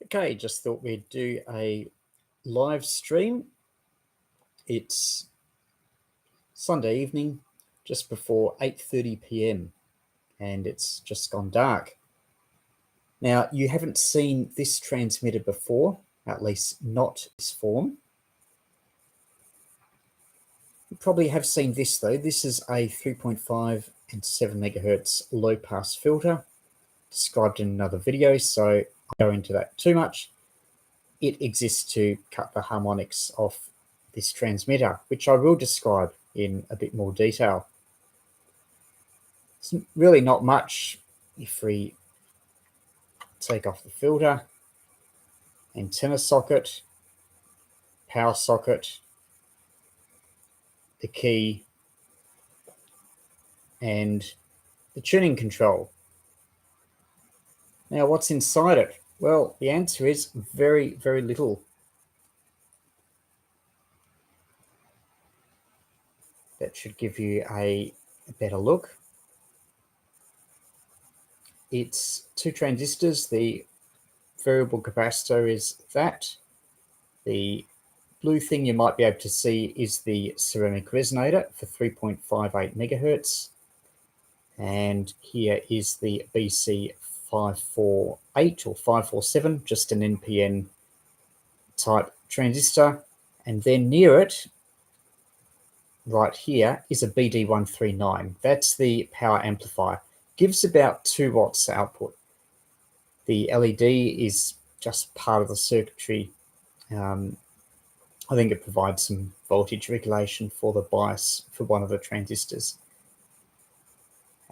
Okay, just thought we'd do a live stream. It's Sunday evening, just before 8:30 p.m. and it's just gone dark. Now, you haven't seen this transmitter before, at least not this form. You probably have seen this though. This is a 3.5 and 7 megahertz low pass filter, described in another video, so I won't go into that too much. It exists to cut the harmonics off this transmitter, which I will describe in a bit more detail. It's really not much. If we take off the filter, antenna socket, power socket, the key, and the tuning control. Now, what's inside it? Well, the answer is very, very little. That should give you a better look. It's two transistors. The variable capacitor is that. The blue thing you might be able to see is the ceramic resonator for 3.58 megahertz. And here is the BC548 or 547, just an NPN type transistor. And then near it, right here, is a BD139. That's the power amplifier. Gives about 2 watts output. The LED is just part of the circuitry. I think it provides some voltage regulation for the bias for one of the transistors.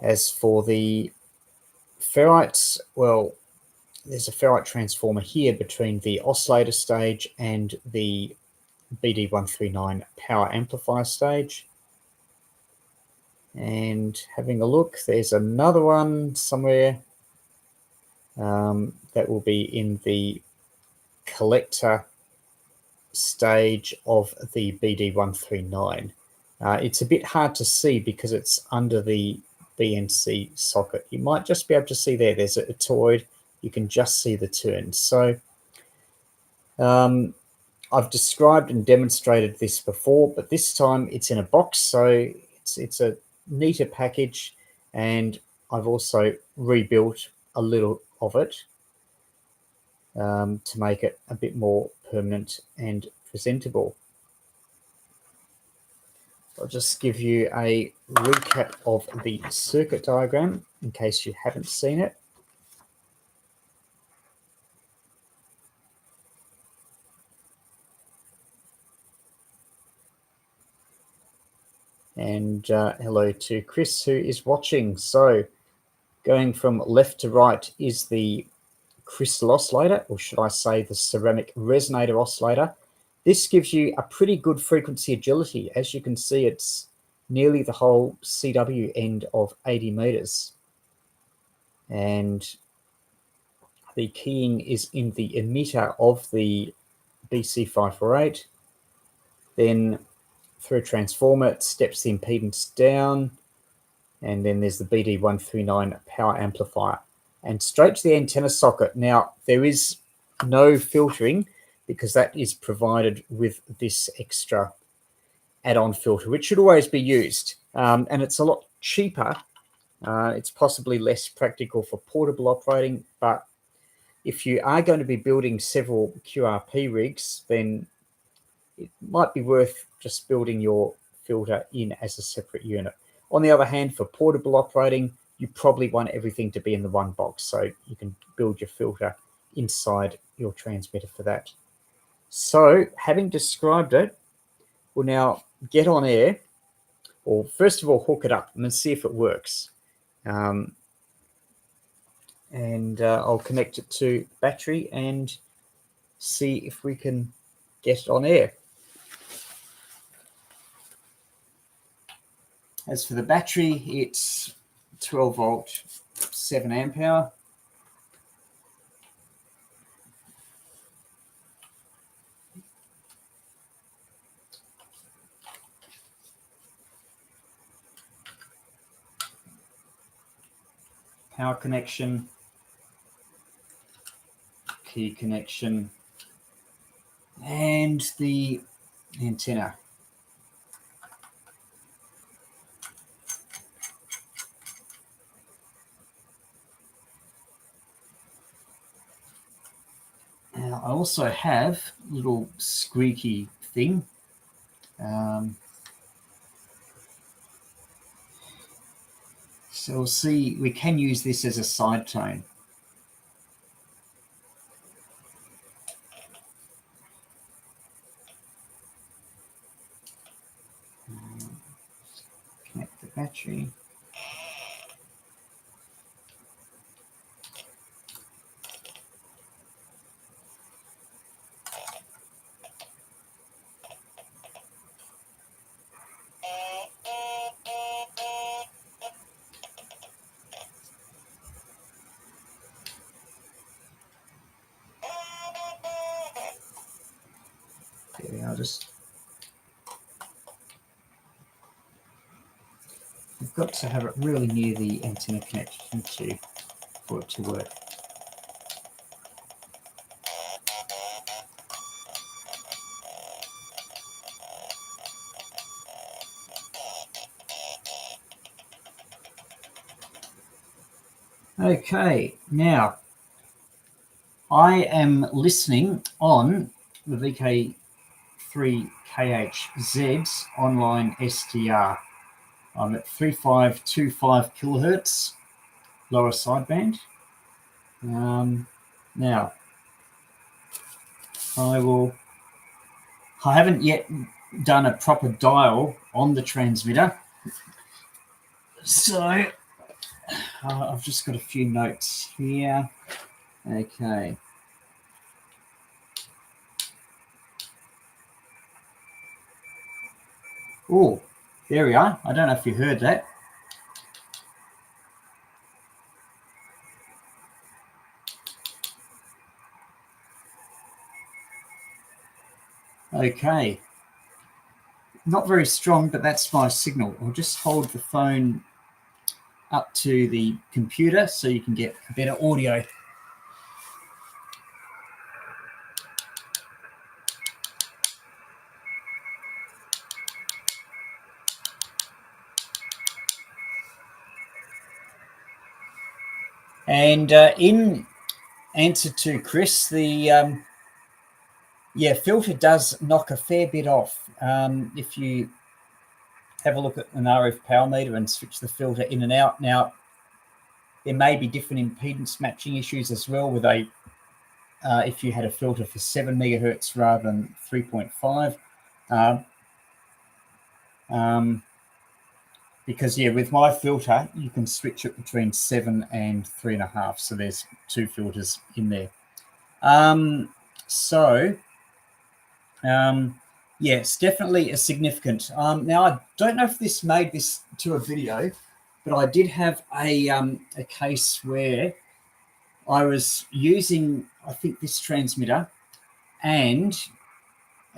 As for the ferrites, well, there's a ferrite transformer here between the oscillator stage and the BD139 power amplifier stage. And having a look, there's another one somewhere that will be in the collector stage of the BD139. It's a bit hard to see because it's under the BNC socket. You might just be able to see there's a toroid. You can just see the turns. So I've described and demonstrated this before, but this time it's in a box, so it's a neater package, and I've also rebuilt a little of it to make it a bit more permanent and presentable. I'll just give you a recap of the circuit diagram in case you haven't seen it. And hello to Chris, who is watching. So going from left to right is the crystal oscillator, or should I say the ceramic resonator oscillator. This gives you a pretty good frequency agility. As you can see, it's nearly the whole CW end of 80 meters. And the keying is in the emitter of the BC548. Then through a transformer, it steps the impedance down. And then there's the BD139 power amplifier. And straight to the antenna socket. Now, there is no filtering because that is provided with this extra add-on filter, which should always be used. And it's a lot cheaper. It's possibly less practical for portable operating, but if you are going to be building several QRP rigs, then it might be worth just building your filter in as a separate unit. On the other hand, for portable operating, you probably want everything to be in the one box, so you can build your filter inside your transmitter for that. So, having described it, we'll now get on air, or first of all, hook it up and see if it works. I'll connect it to battery and see if we can get it on air. As for the battery, it's 12 volt, 7 amp hour. Power connection, key connection and the antenna. Now, I also have a little squeaky thing. So we'll see, we can use this as a side tone. Connect the battery. I'll just, you've got to have it really near the antenna connection for it to work. Okay, now I am listening on the VK3YE's online SDR. I'm at 3525 kilohertz, lower sideband. Now, I haven't yet done a proper dial on the transmitter, so I've just got a few notes here. Okay. Oh, there we are. I don't know if you heard that. Okay. Not very strong, but that's my signal. I'll just hold the phone up to the computer so you can get better audio. And in answer to Chris, the filter does knock a fair bit off. If you have a look at an RF power meter and switch the filter in and out. Now, there may be different impedance matching issues as well with if you had a filter for 7 megahertz rather than 3.5. Because with my filter, you can switch it between 7 and 3.5. So there's 2 filters in there. It's definitely a significant. Now, I don't know if this made this to a video, but I did have a case where I was using, I think, this transmitter, and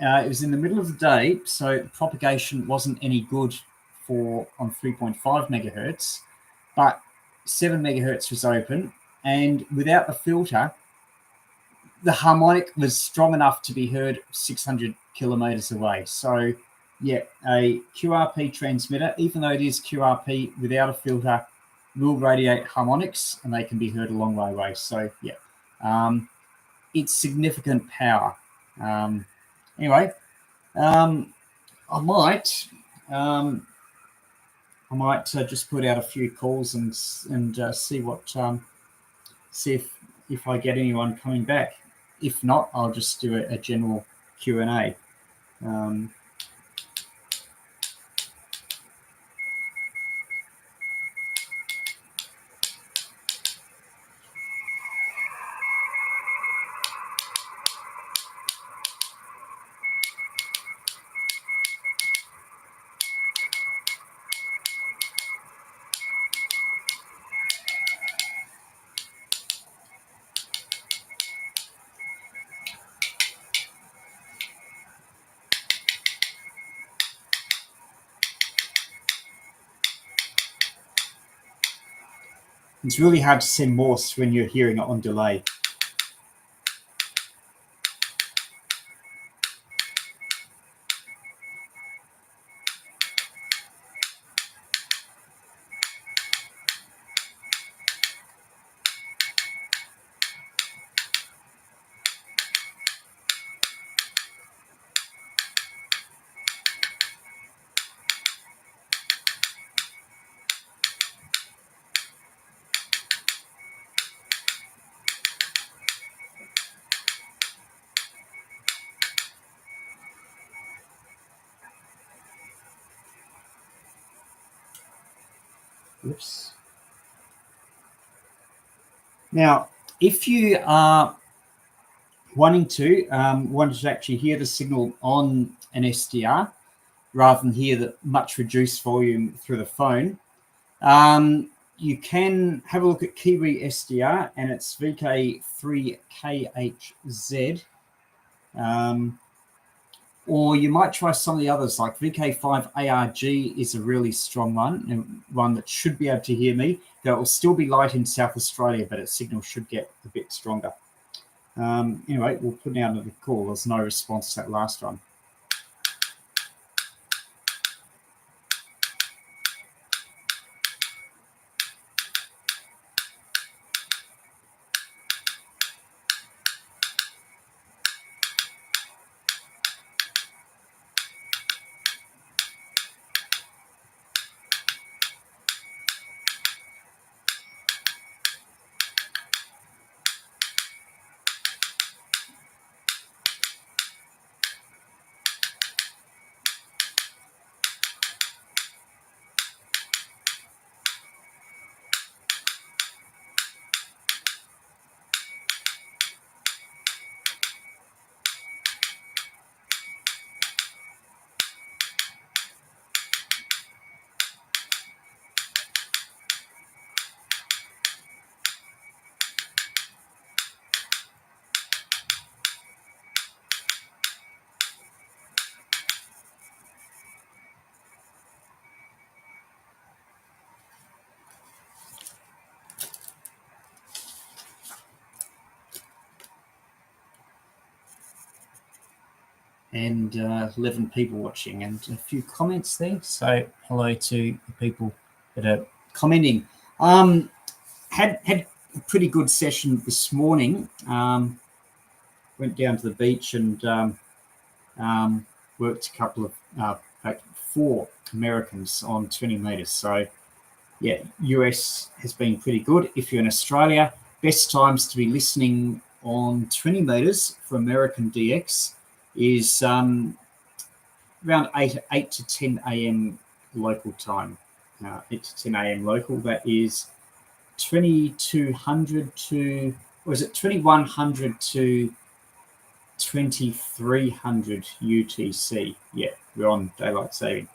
it was in the middle of the day, so the propagation wasn't any good on 3.5 megahertz, but 7 megahertz was open, and without the filter, the harmonic was strong enough to be heard 600 kilometers away. So, a QRP transmitter, even though it is QRP without a filter, will radiate harmonics, and they can be heard a long way away. So, it's significant power. Anyway, I might just put out a few calls and see if I get anyone coming back. If not, I'll just do a general Q&A. It's really hard to send Morse when you're hearing it on delay. Oops. Now, if you are wanting to actually hear the signal on an SDR rather than hear the much reduced volume through the phone, you can have a look at Kiwi SDR, and it's VK3YE. Or you might try some of the others, like VK5ARG is a really strong one, and one that should be able to hear me. That will still be light in South Australia, but its signal should get a bit stronger. Anyway, we'll put down the call. There's no response to that last one. And 11 people watching, and a few comments there. So hello to the people that are commenting. Had a pretty good session this morning. Went down to the beach and worked a couple of 4 Americans on 20 meters. So yeah, US has been pretty good. If you're in Australia, best times to be listening on 20 meters for American DX is around 8 to 10 a.m. local time. 8 to 10 a.m. local. That is 2200 to, or is it 2100 to 2300 UTC? Yeah, we're on daylight saving.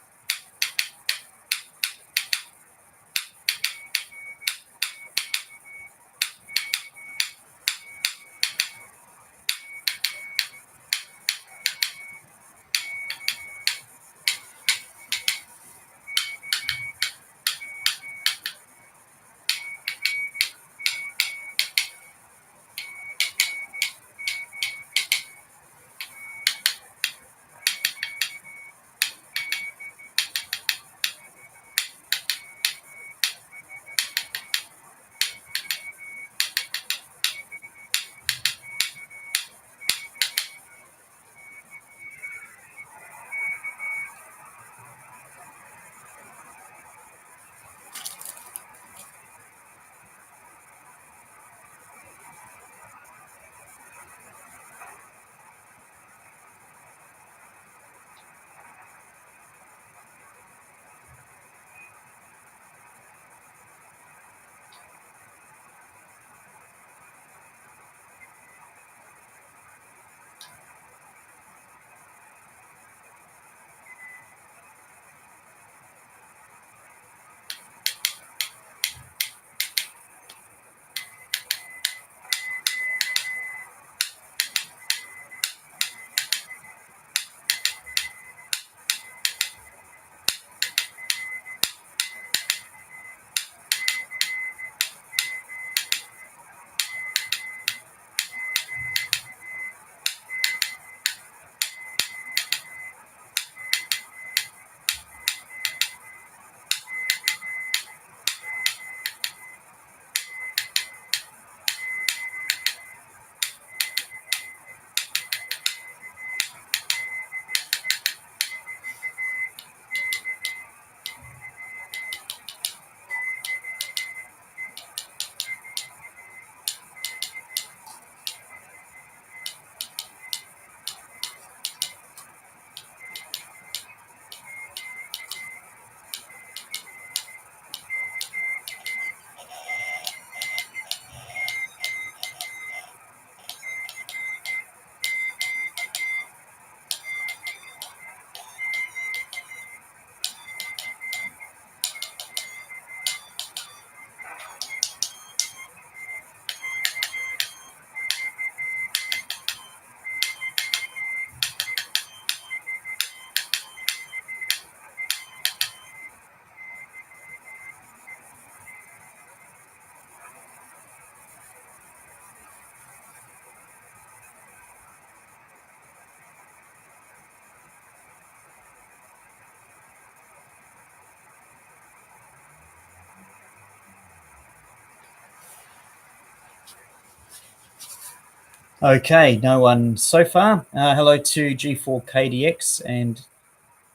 Okay, no one so far. Hello to G4KDX and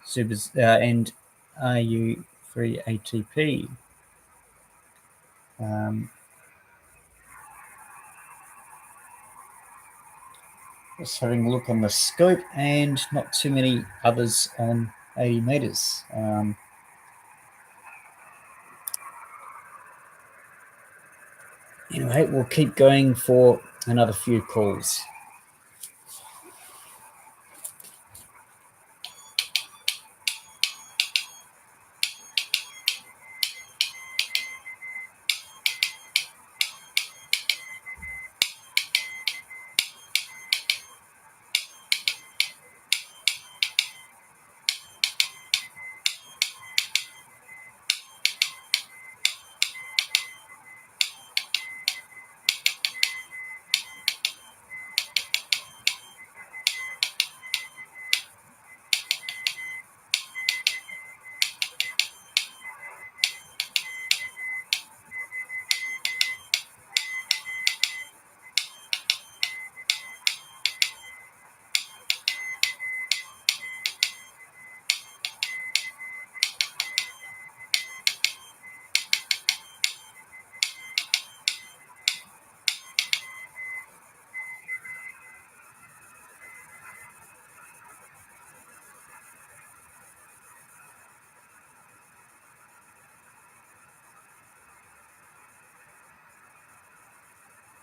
Subers and RU3ATP. Just having a look on the scope, and not too many others on 80 meters. Anyway, we'll keep going for another few calls.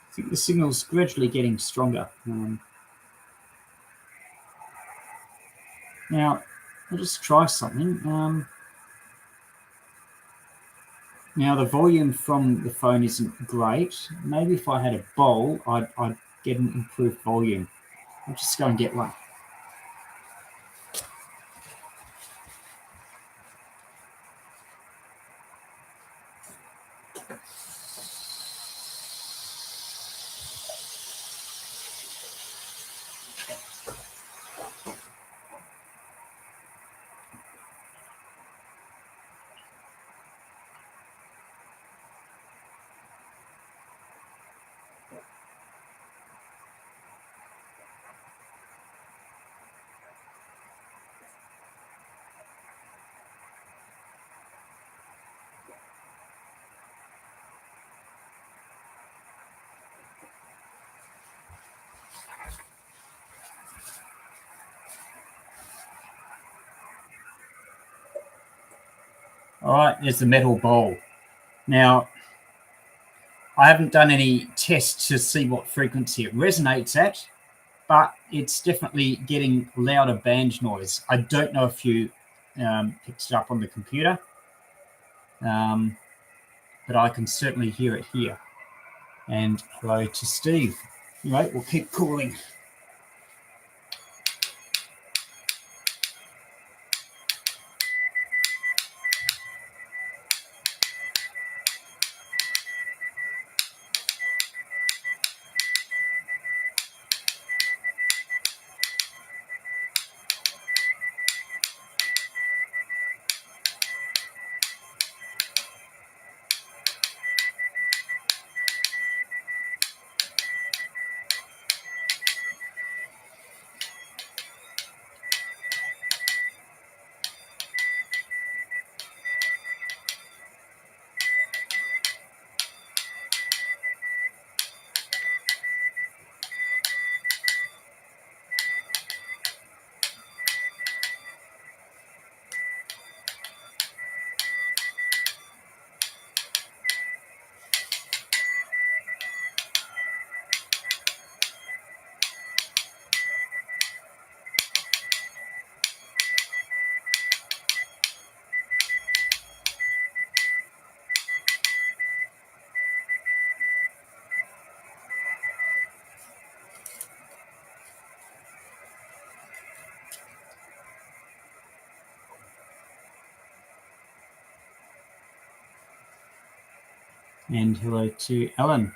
I think the signal's gradually getting stronger. Now, I'll just try something. Now, the volume from the phone isn't great. Maybe if I had a bowl, I'd get an improved volume. I'll just go and get one. All right, there's the metal bowl. Now, I haven't done any tests to see what frequency it resonates at, but it's definitely getting louder band noise. I don't know if you picked it up on the computer, but I can certainly hear it here. And hello to Steve. Anyway, we'll keep calling. And hello to Alan.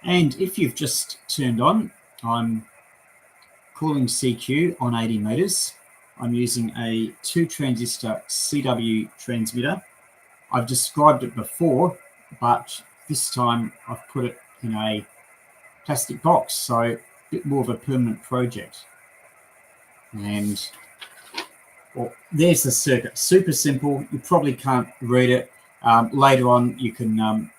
And if you've just turned on, I'm calling CQ on 80 meters. I'm using a 2-transistor CW transmitter. I've described it before, but this time I've put it in a plastic box, so a bit more of a permanent project. And well, there's the circuit. Super simple. You probably can't read it. Later on, you can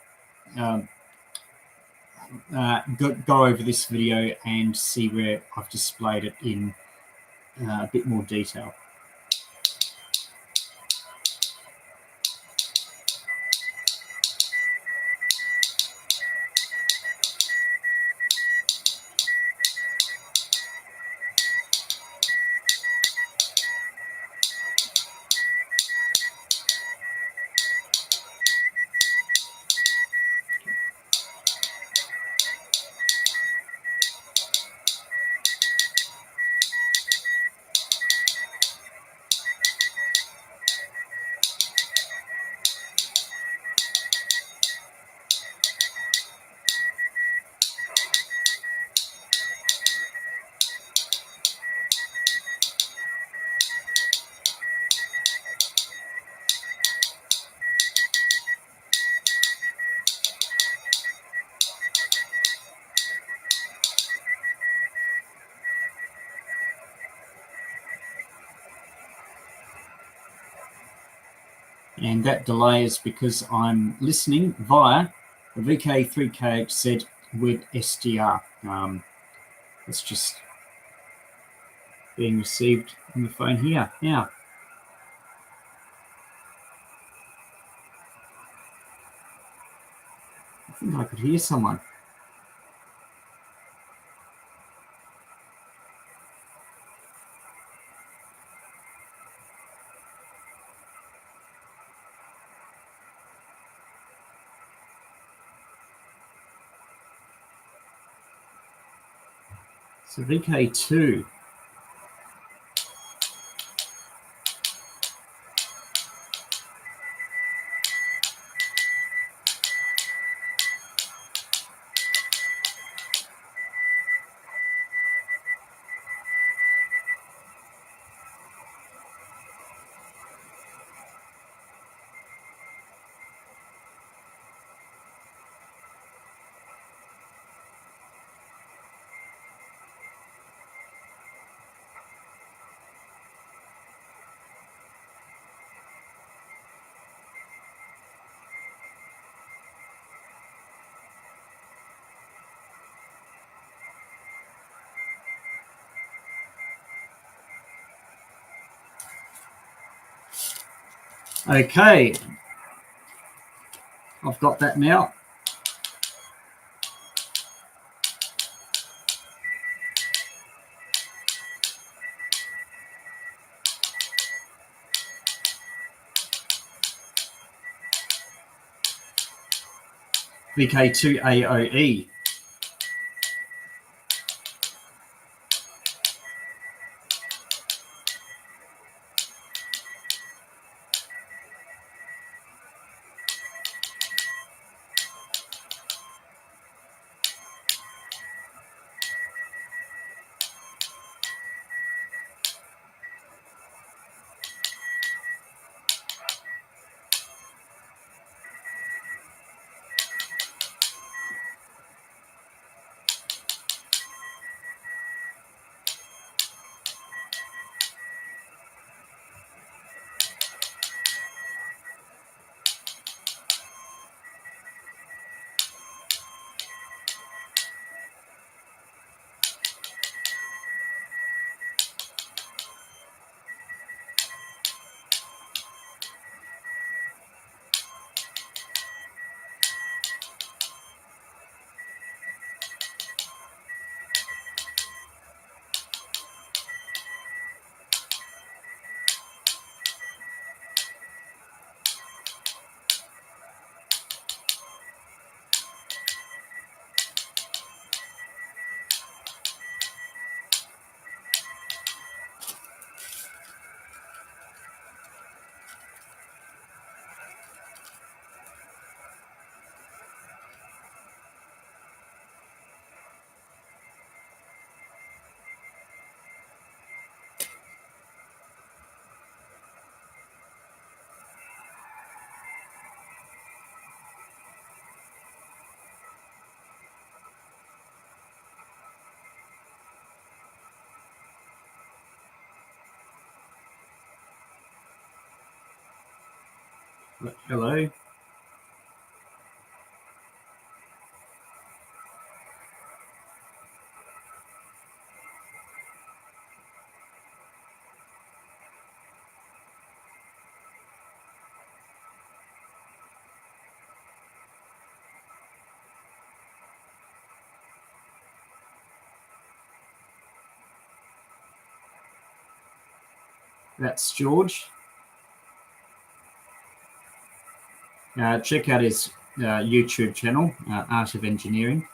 go over this video and see where I've displayed it in a bit more detail. And that delay is because I'm listening via the VK3YE with SDR. It's just being received on the phone here now. I think I could hear someone. So VK2. Okay, I've got that now. VK2AOE. Hello. That's George. Check out his YouTube channel, Art of Engineering.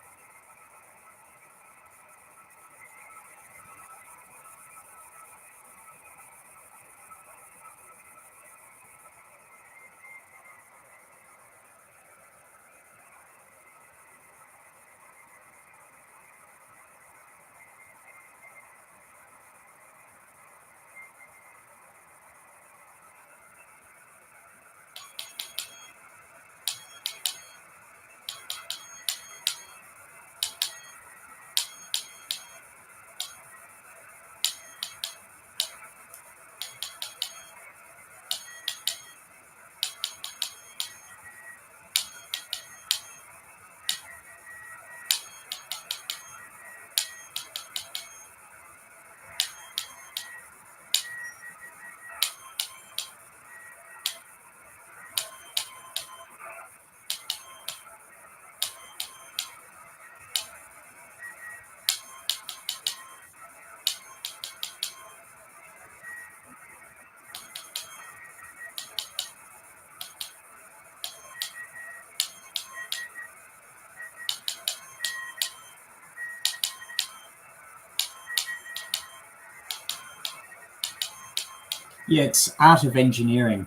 Yeah, it's Art of Engineering.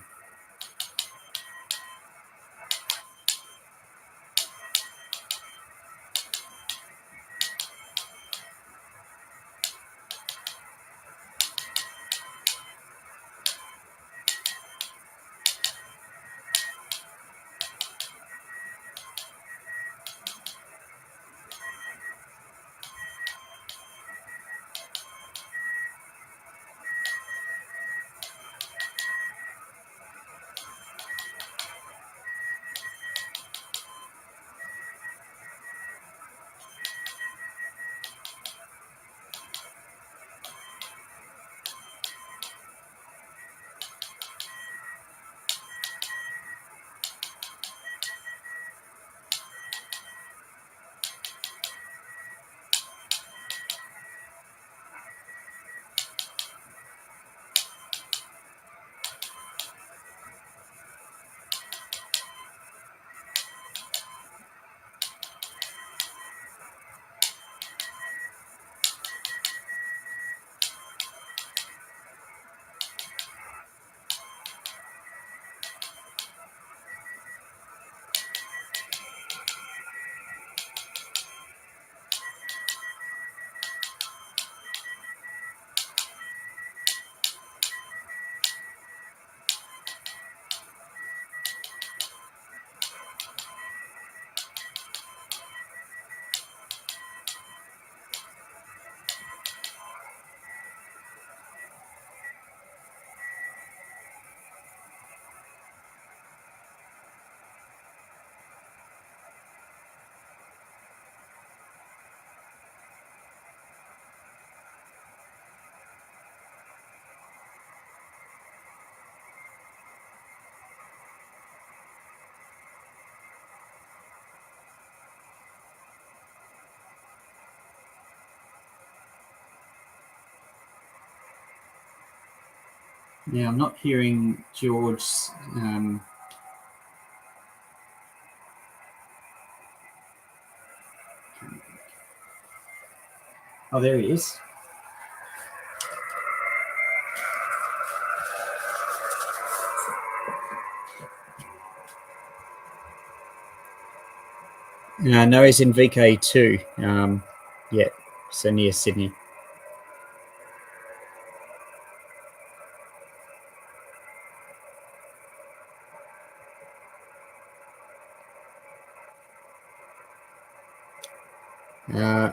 Yeah, I'm not hearing George's. Oh, there he is. No, he's in VK2. Yeah, so near Sydney.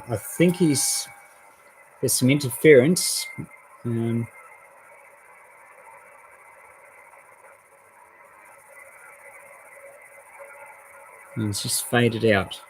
I think there's some interference. And it's just faded out.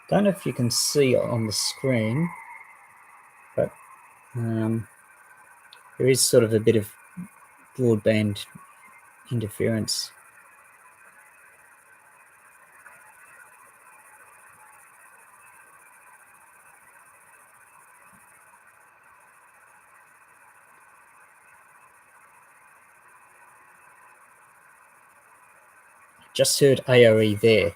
Don't know if you can see on the screen, but there is sort of a bit of broadband interference. Just heard AOE there.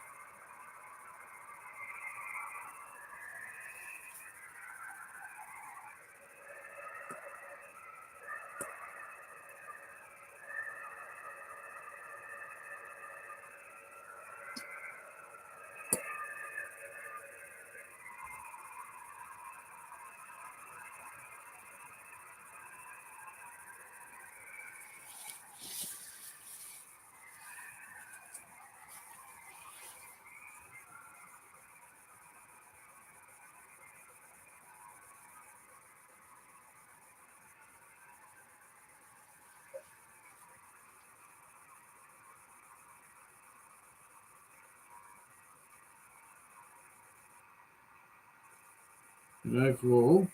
And overall,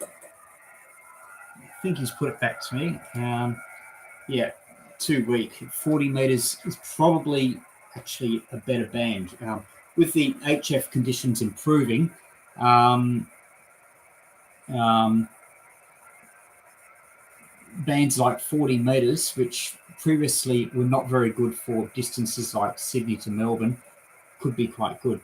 I think he's put it back to me. Yeah, too weak. 40 meters is probably actually a better band. With the HF conditions improving, bands like 40 meters, which previously were not very good for distances like Sydney to Melbourne, could be quite good.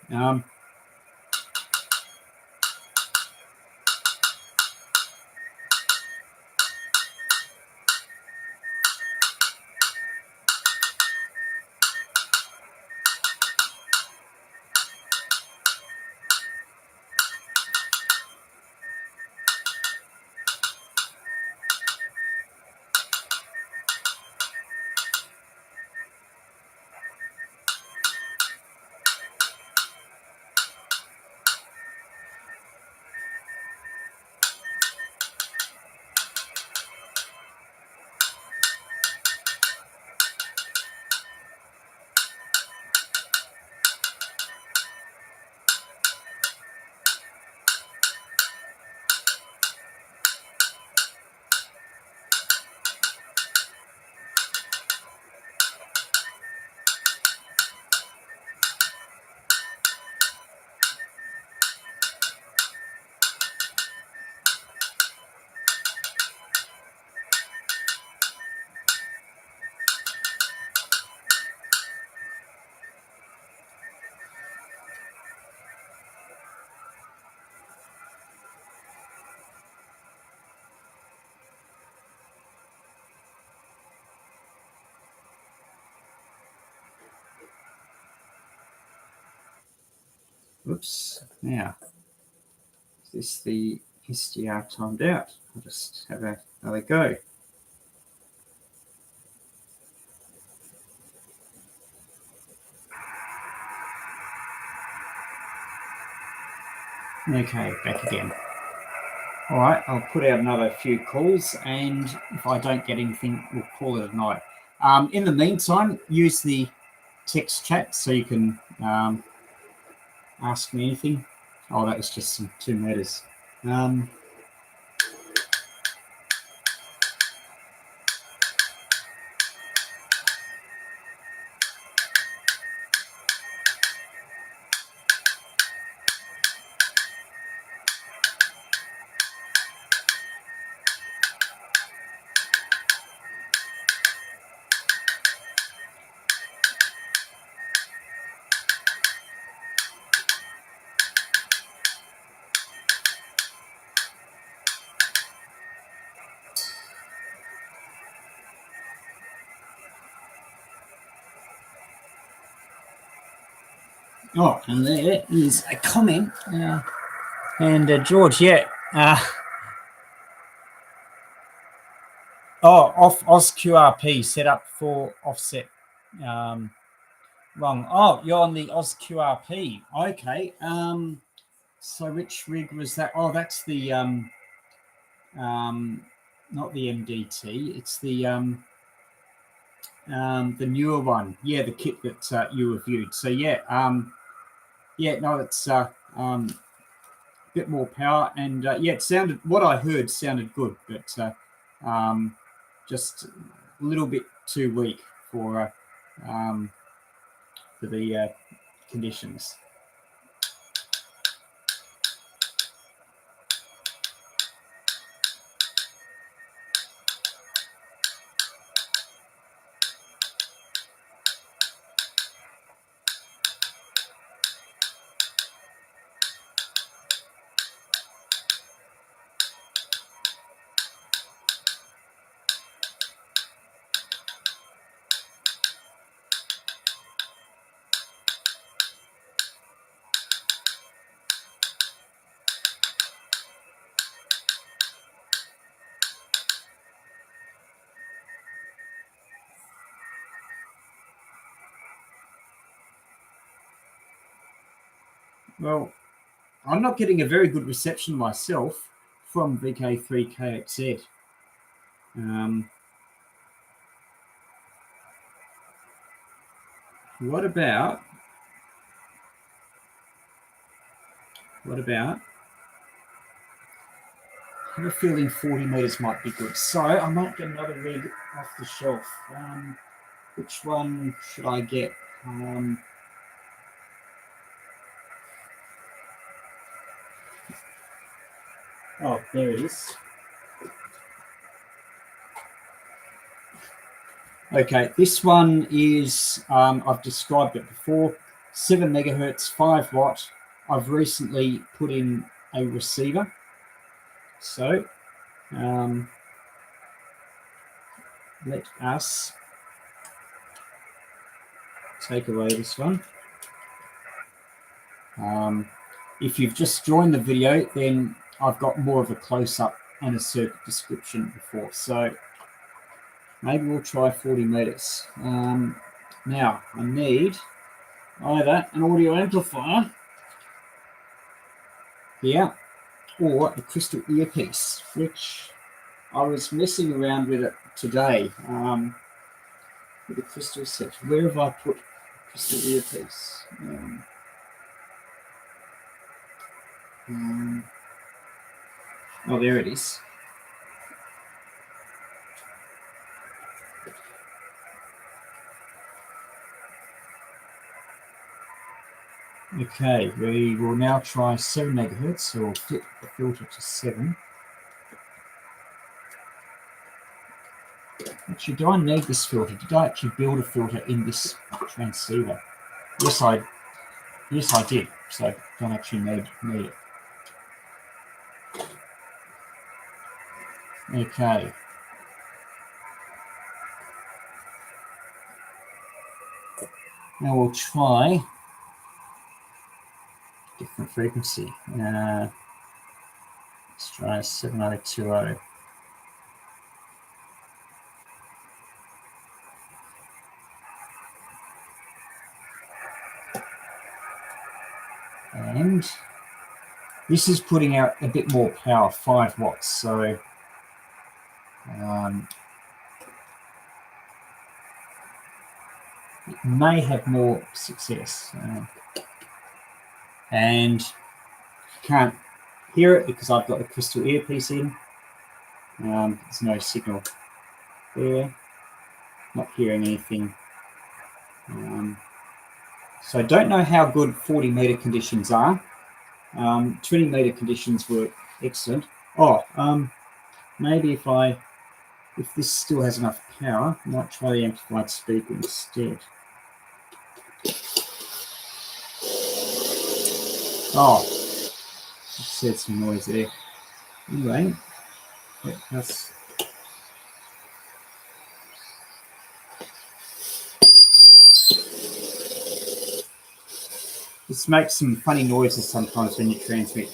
Oops. Now, is this the SDR timed out? I'll just have another go. Okay, back again. All right, I'll put out another few calls, and if I don't get anything, we'll call it a night. In the meantime, use the text chat so you can ask me anything. Oh, that was just some 2 meters. Oh, and there is a comment. And George, yeah. Off OzQRP set up for offset. Wrong. Oh, you're on the OzQRP. Okay. So which rig was that? Oh, that's the not the MDT. It's the newer one. Yeah, the kit that you reviewed. So yeah, no, it's bit more power, and yeah, it sounded, what I heard sounded good, but just a little bit too weak for the conditions. Well, I'm not getting a very good reception myself from VK3YE. What about I have a feeling 40 meters might be good, so I might get another rig off the shelf. Which one should I get? Oh, there it is. Okay, this one is, I've described it before, 7 megahertz, 5 watt. I've recently put in a receiver. So let us take away this one. If you've just joined the video, then I've got more of a close-up and a circuit description before. So maybe we'll try 40 meters. Now, I need either an audio amplifier here or a crystal earpiece, which I was messing around with it today with the crystal set. Where have I put crystal earpiece? Oh, there it is. Okay, we will now try 7 megahertz, so we'll flip the filter to 7. Actually, do I need this filter? Did I actually build a filter in this transceiver? Yes, I did. So I don't actually need it. Okay. Now we'll try different frequency. Let's try 7020. And this is putting out a bit more power, 5 watts. So it may have more success. And can't hear it because I've got the crystal earpiece in. There's no signal there. Not hearing anything. So I don't know how good 40 meter conditions are. 20 meter conditions were excellent. Maybe if this still has enough power, I might try the amplified speaker instead. Oh, it said some noise there. Anyway, let us. This makes some funny noises sometimes when you transmit.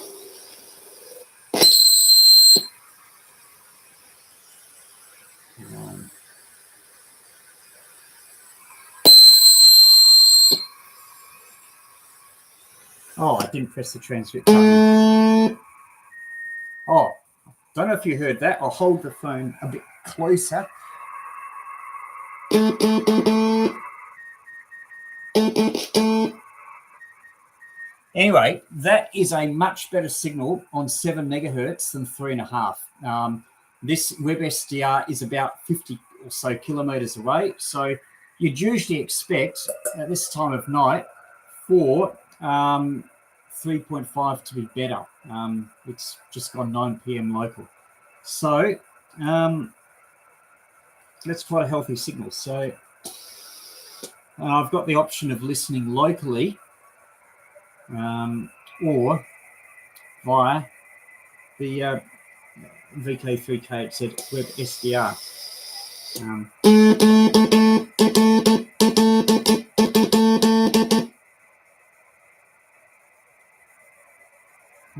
Oh, I didn't press the transmit button. Oh, don't know if you heard that. I'll hold the phone a bit closer. Anyway, that is a much better signal on 7 megahertz than 3.5. This WebSDR is about 50 or so kilometers away. So you'd usually expect at this time of night for 3.5 to be better. It's just gone 9 p.m. local. So that's quite a healthy signal. So I've got the option of listening locally or via the VK3K, it said Web SDR. I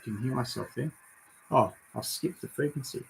can hear myself there. Oh, I'll skip the frequency.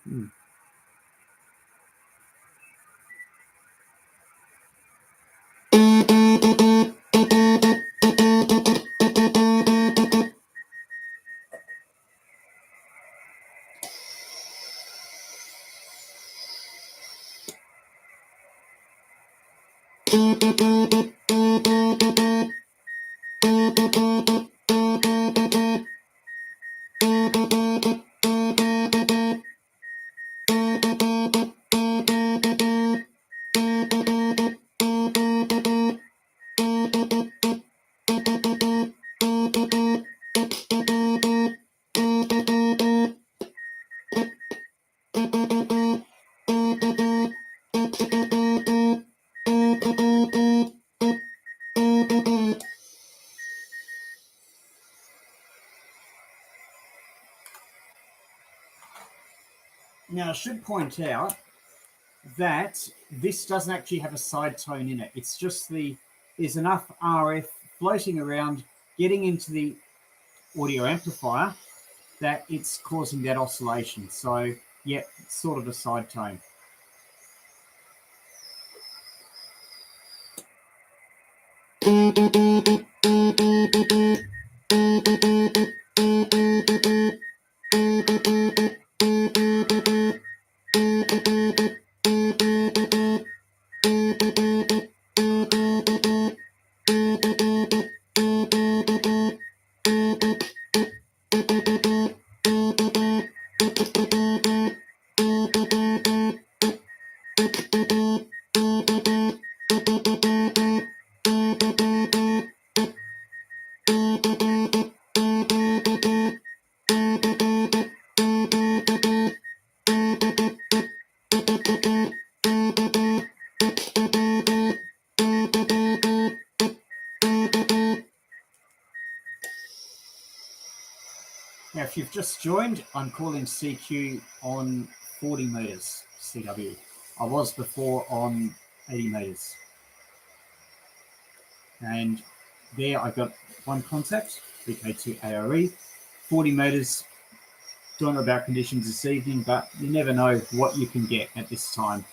Now, I should point out that this doesn't actually have a side tone in it. It's just there's enough RF floating around, getting into the audio amplifier, that it's causing that oscillation. So, yeah, it's sort of a side tone. Now, if you've just joined, I'm calling CQ on 40 meters CW. I was before on 80 meters. And there I got one contact, VK2ARE, 40 meters. Don't know about conditions this evening, but you never know what you can get at this time.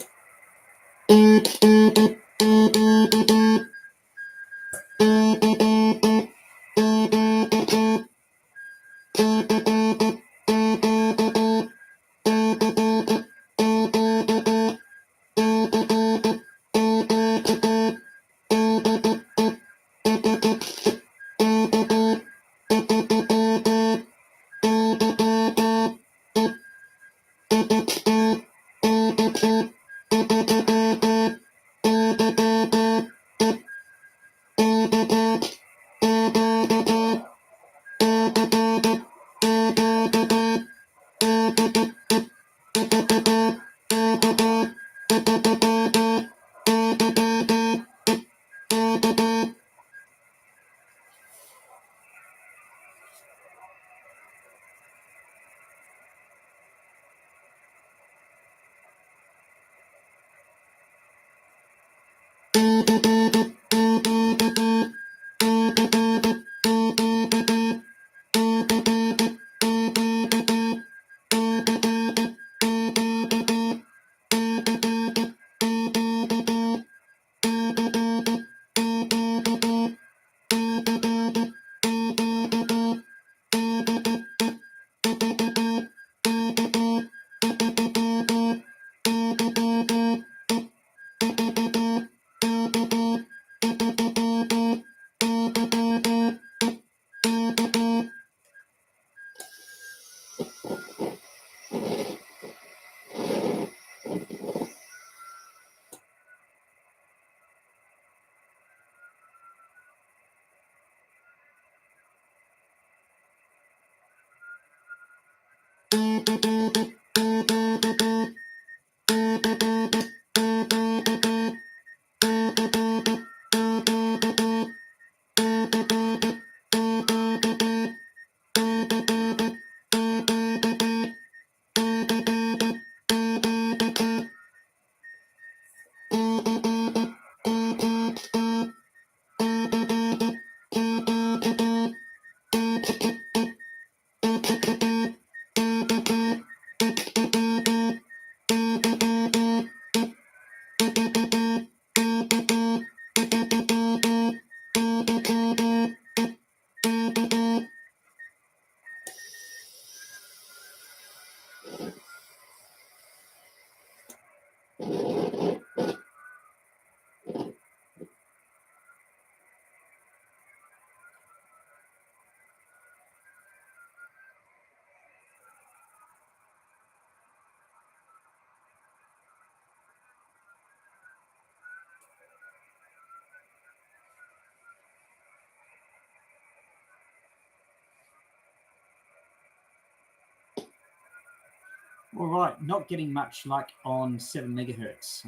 All right, not getting much like on 7 megahertz.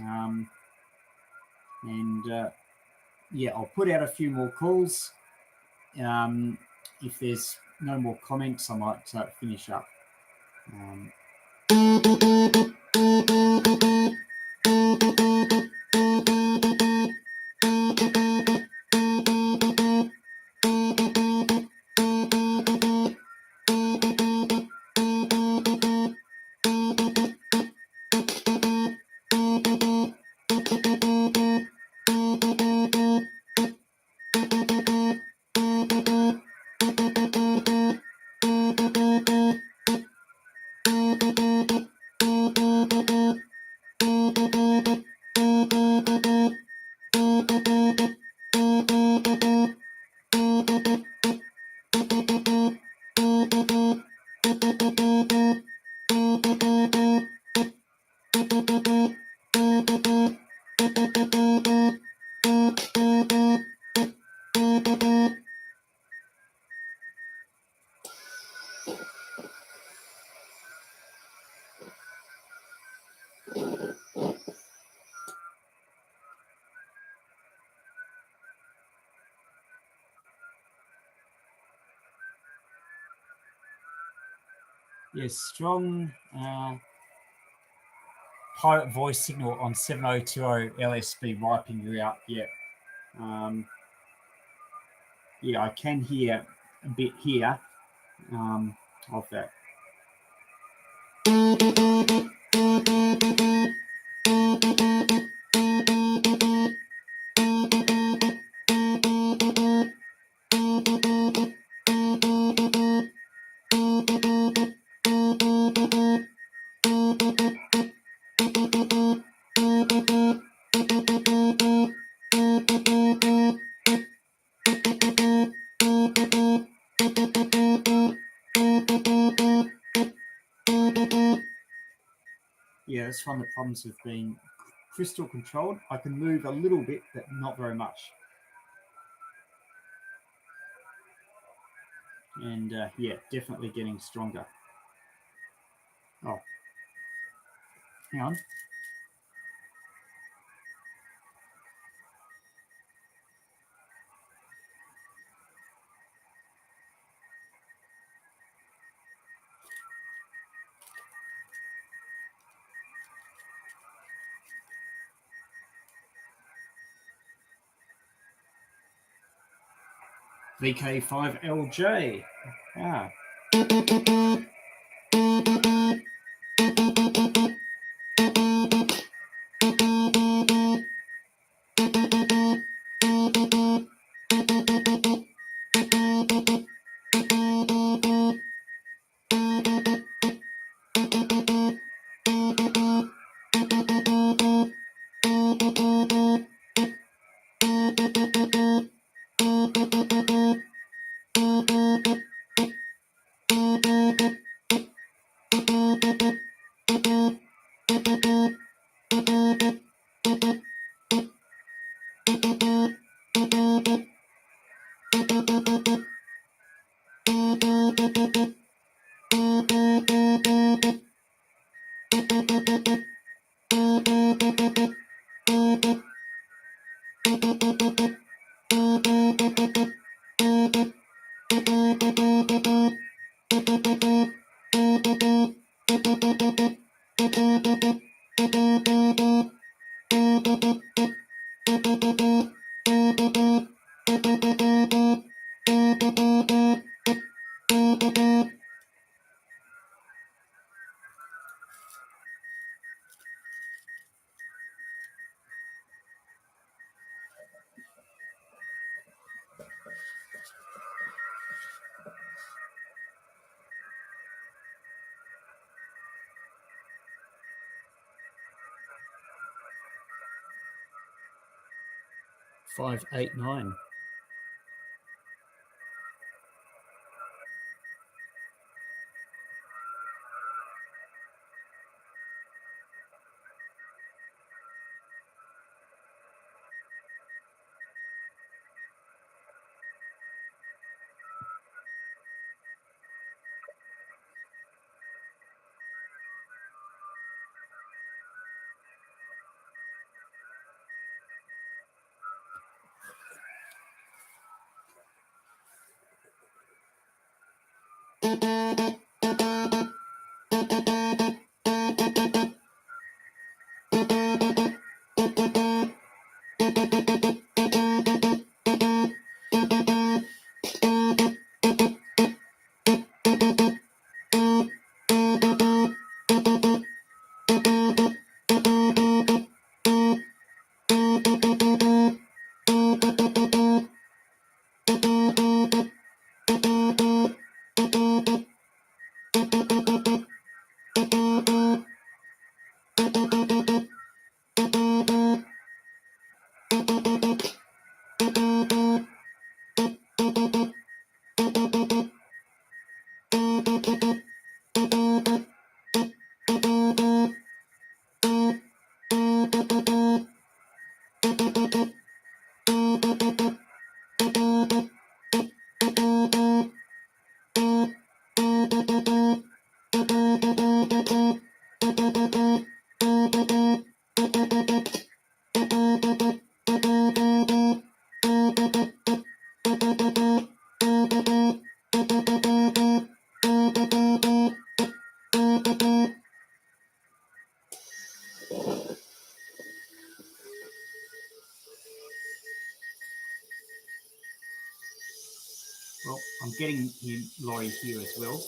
Yeah, I'll put out a few more calls. If there's no more comments, I might finish up. Yes, strong pirate voice signal on 7020 LSB wiping you out. Yeah. Yeah, I can hear a bit here of that. Yeah, that's one of the problems with being crystal controlled. I can move a little bit, but not very much. And yeah, definitely getting stronger. Oh, hang on. VK5LJ. Ah. $589. Well, I'm getting him, Laurie, here as well.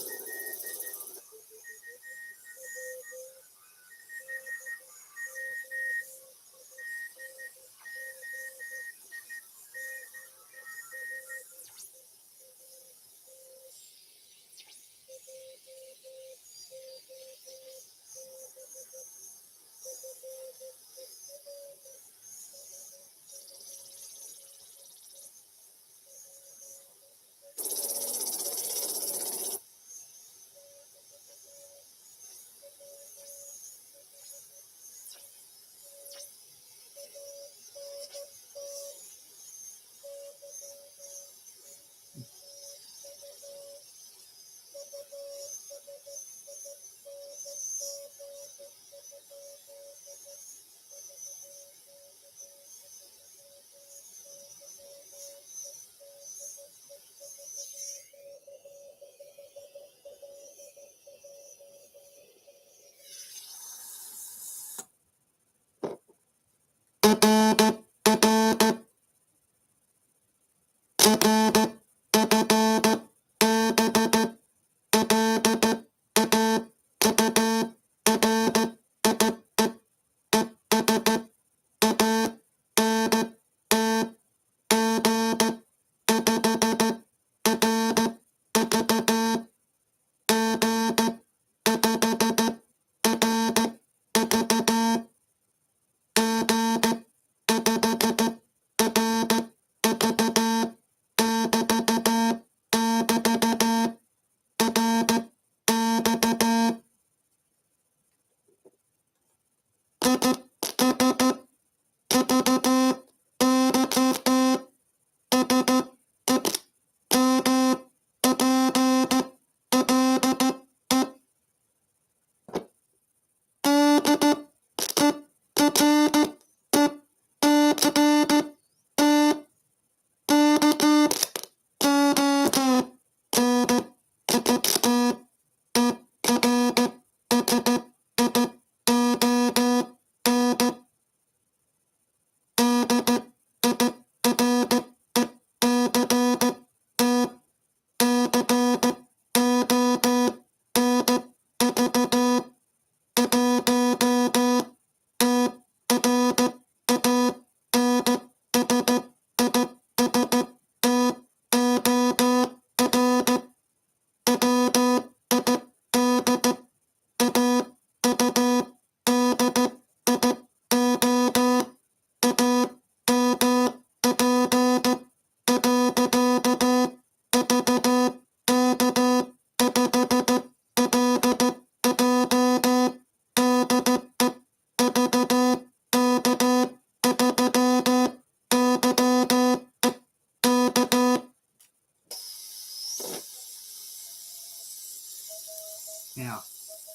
Now,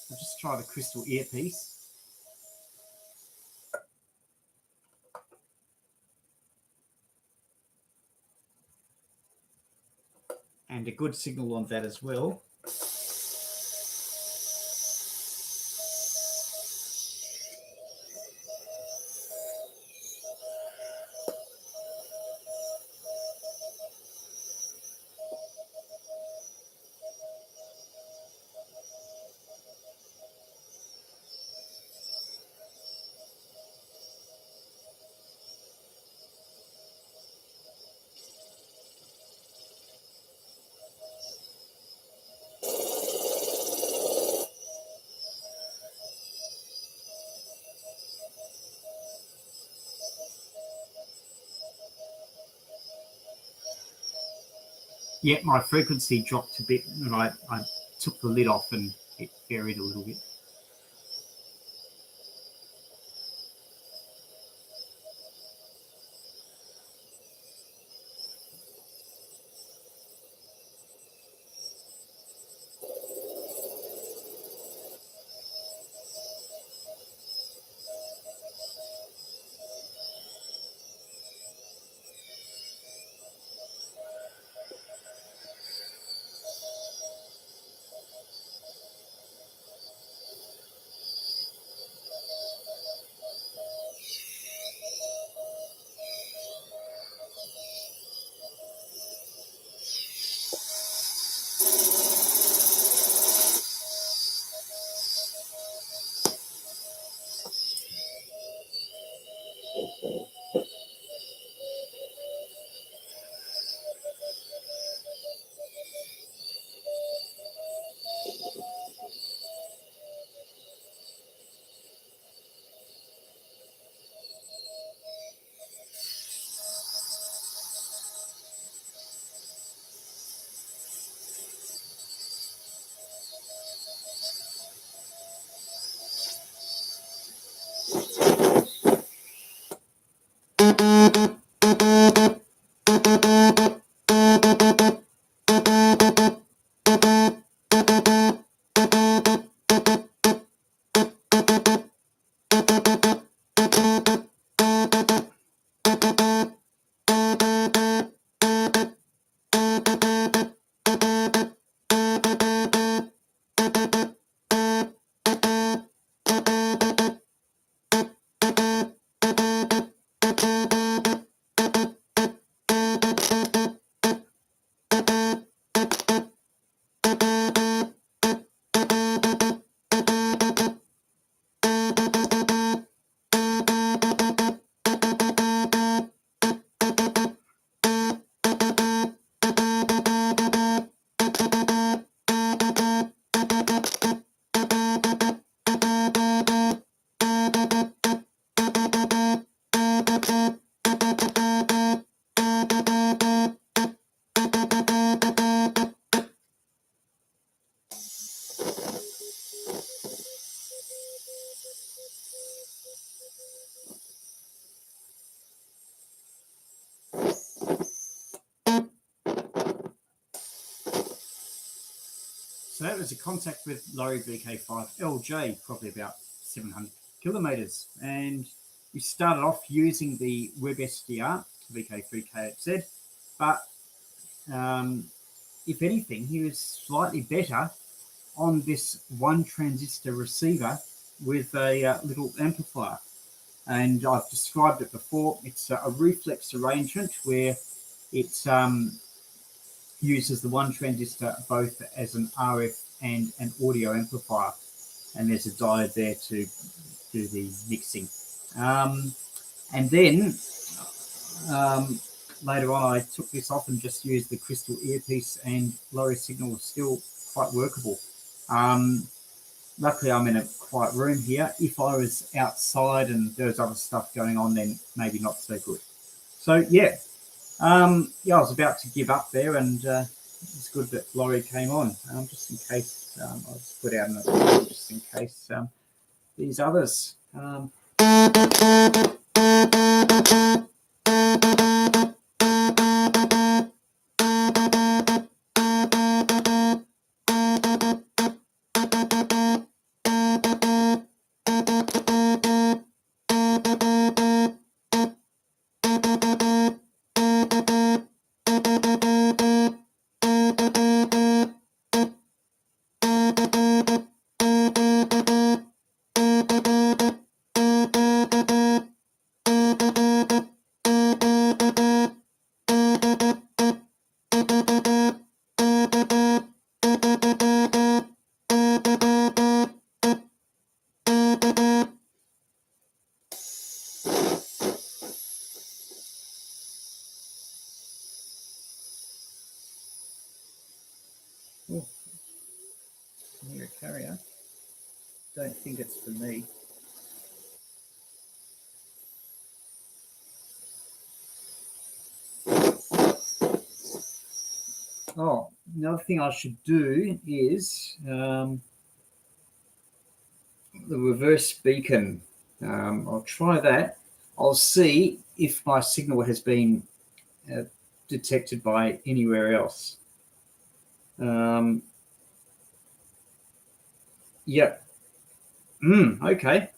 I'll just try the crystal earpiece. And a good signal on that as well. Yeah, my frequency dropped a bit when I took the lid off and it varied a little bit. So that was a contact with Lorry VK5LJ, probably about 700 kilometers. And we started off using the WebSDR VK3KXZ, but if anything, he was slightly better on this one transistor receiver with a little amplifier. And I've described it before. It's a reflex arrangement where it uses the one transistor both as an RF and an audio amplifier. And there's a diode there to do the mixing. And then later on, I took this off and just used the crystal earpiece, and Lorry's signal was still quite workable. Luckily, I'm in a quiet room here. If I was outside and there was other stuff going on, then maybe not so good. So, yeah, I was about to give up there, and it's good that Lorry came on, just in case. I'll just put out another just in case these others. can hear a carrier. Don't think it's for me. Oh, another thing I should do is the reverse beacon. I'll try that. I'll see if my signal has been detected by anywhere else. Yep. Okay.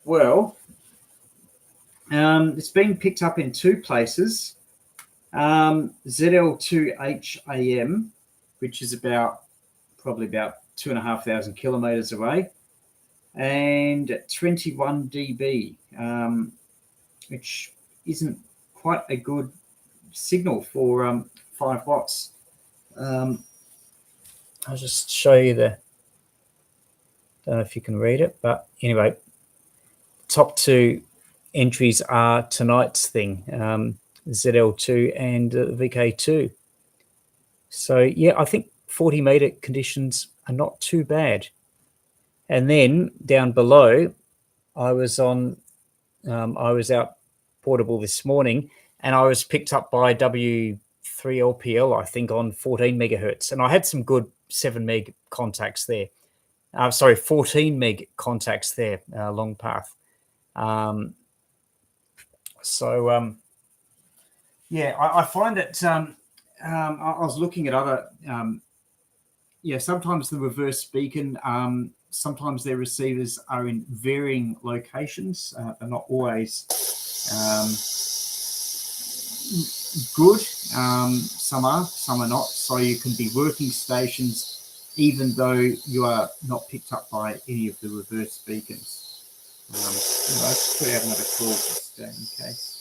Well, it's been picked up in two places. ZL2HAM, which is probably about 2,500 kilometers away, and 21 dB, which isn't quite a good signal for 5 watts. I'll just show you don't know if you can read it, but anyway, top two entries are tonight's thing, ZL2 and VK2. So yeah, I think 40 meter conditions are not too bad. And then down below, I was out portable this morning, and I was picked up by W3LPL, I think, on 14 megahertz, and I had some good 7 meg contacts there. 14 meg contacts there, long path. Yeah, I find that I was looking at other, sometimes the reverse beacon, sometimes their receivers are in varying locations. They're not always good. Some are not. So you can be working stations even though you are not picked up by any of the reverse beacons. Anyway, let's put out another call just in case.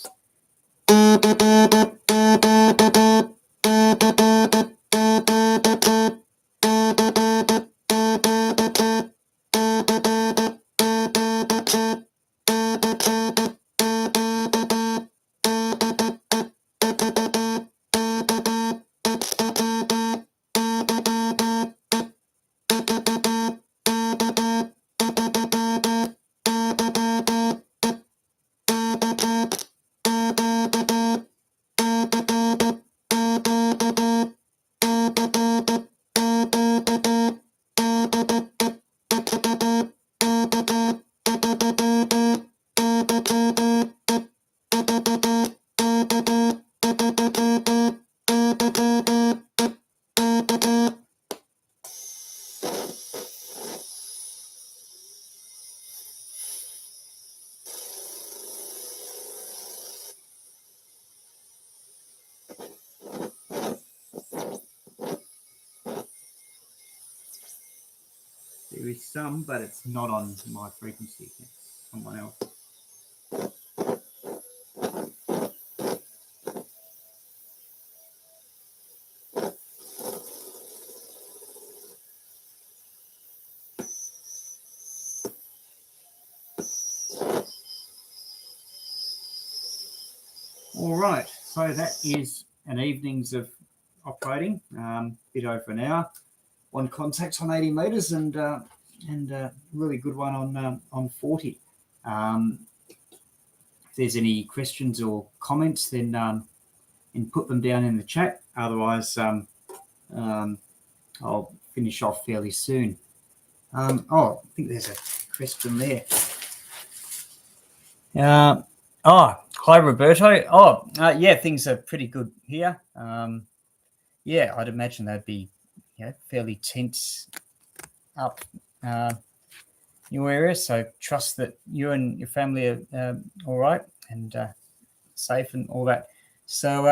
There is some, but it's not on my frequency. It's someone else. All right, so that is an evening's of operating, bit over an hour. One contact on 80 meters and a really good one on 40. If there's any questions or comments, then put them down in the chat. Otherwise, I'll finish off fairly soon. I think there's a question there. Hi, Roberto. Yeah, things are pretty good here. Yeah, I'd imagine they'd be fairly tense up your area. So trust that you and your family are all right and safe and all that. So,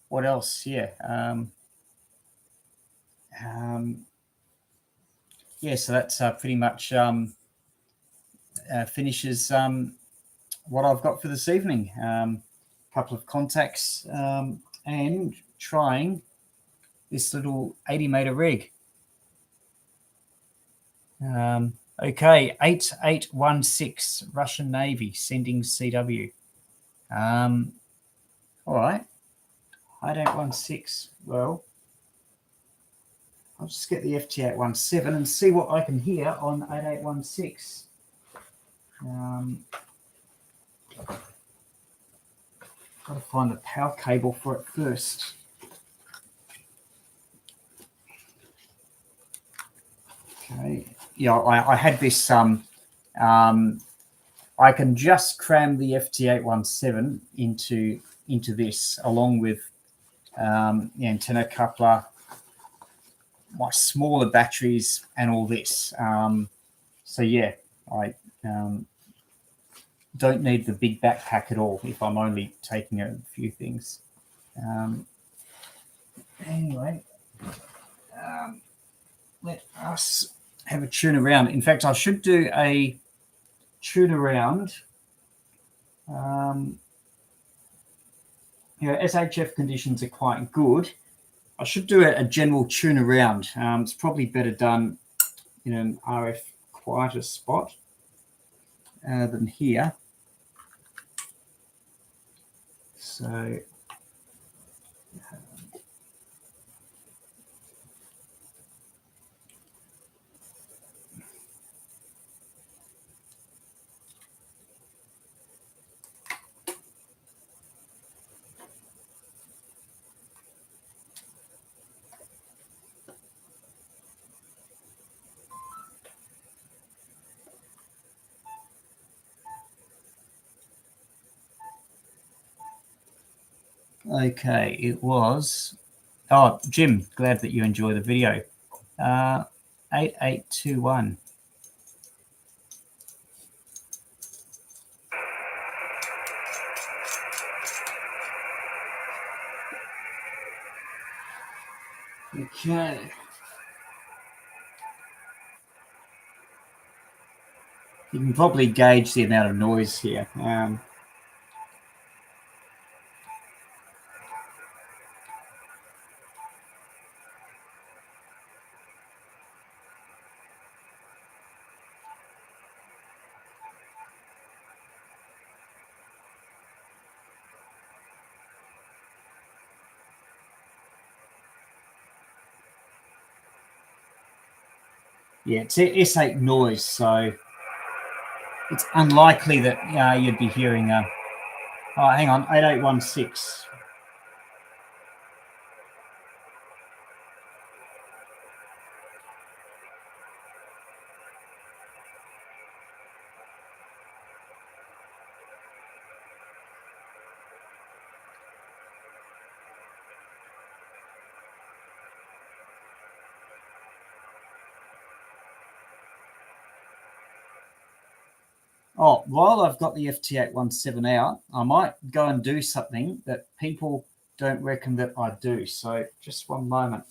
what else? So that's pretty much finishes what I've got for this evening. Couple of contacts and trying this little 80 meter rig. Okay, 8816 Russian Navy sending CW. All right. 8816. Well, I'll just get the FT817 and see what I can hear on 8816. Got to find the power cable for it first. Okay. Yeah, I had this. I can just cram the FT817 into this, along with the antenna coupler, my smaller batteries, and all this. So yeah, I don't need the big backpack at all if I'm only taking a few things. Anyway, let us have a tune around. In fact, I should do a tune around. SHF conditions are quite good. I should do a general tune around. It's probably better done in an RF quieter spot than here. So okay, it was. Oh, Jim, glad that you enjoy the video. 8821. Okay. You can probably gauge the amount of noise here. Yeah, it's S8 noise, so it's unlikely that you'd be hearing a. Oh, hang on, 8816. Oh, while I've got the FT817 out, I might go and do something that people don't reckon that I do. So just one moment.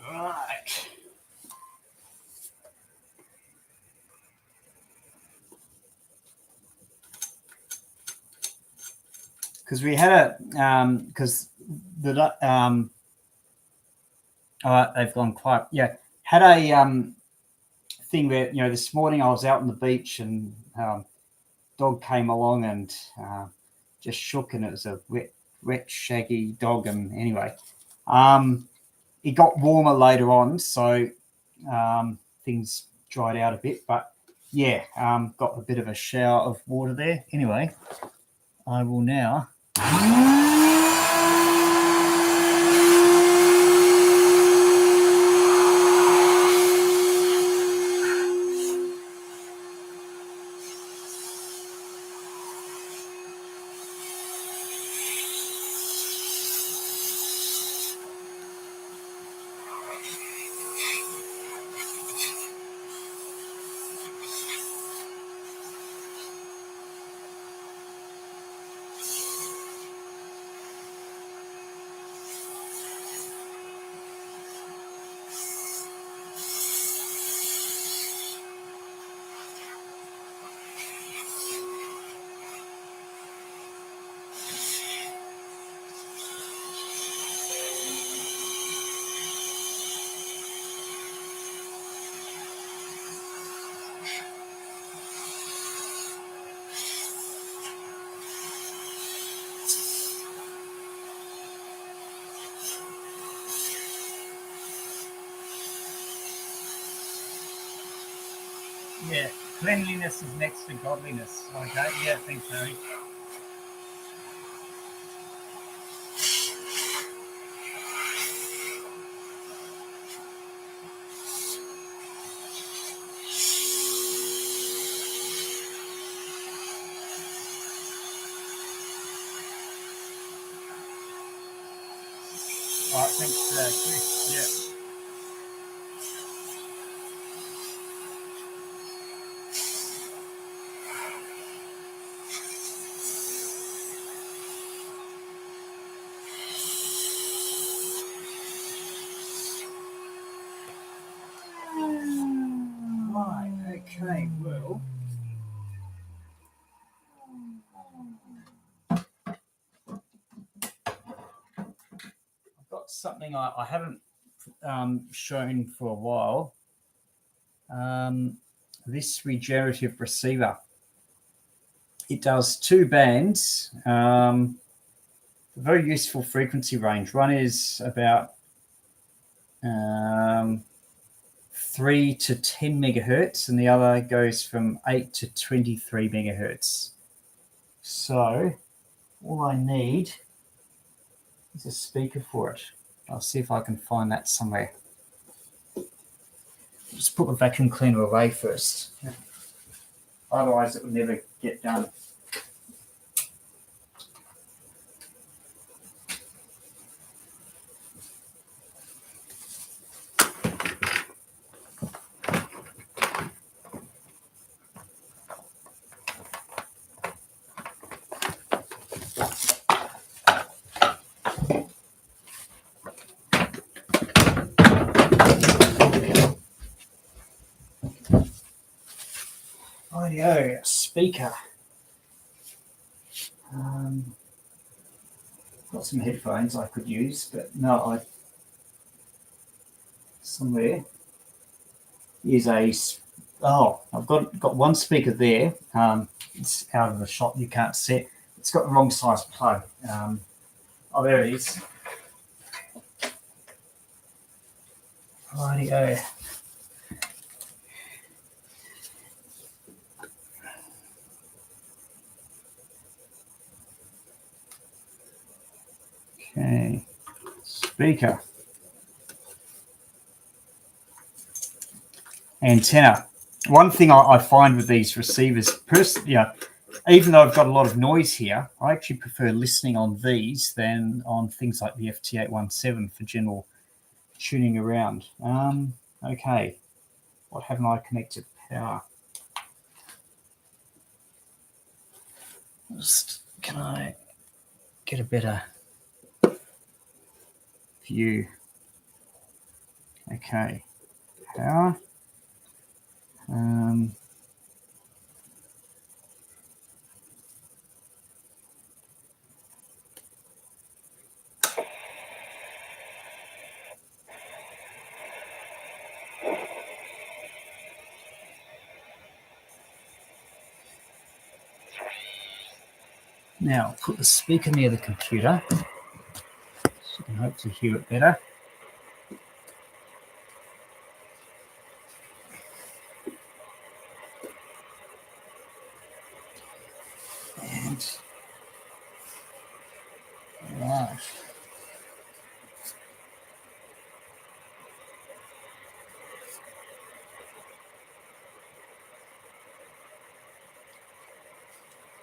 Right. Because we had a because the they've gone quiet. Yeah, had a thing where this morning I was out on the beach and dog came along and just shook, and it was a wet shaggy dog. And anyway, it got warmer later on, so things dried out a bit. But yeah, got a bit of a shower of water there. Anyway, I will now. Yeah, cleanliness is next to godliness. Okay, yeah, thanks, Harry. All right, thanks, Chris. Yeah. Right, okay, well. I've got something I haven't shown for a while. This regenerative receiver. It does 2 bands, a very useful frequency range. One is about 3 to 10 megahertz, and the other goes from 8 to 23 megahertz. So all I need is a speaker for it. I'll see if I can find that somewhere. Just put the vacuum cleaner away first. Otherwise it will never get done. Audio speaker. Got some headphones I could use, but no, somewhere is I've got one speaker there. It's out of the shot, you can't see it. It's got the wrong size plug. There it is. Rightio. Okay, speaker. Antenna. One thing I find with these receivers, even though I've got a lot of noise here, I actually prefer listening on these than on things like the FT817 for general tuning around. Okay, what haven't I connected? Power. Can I get a better view? Okay, power. Now I'll put the speaker near the computer so you can hopefully hear it better. And right.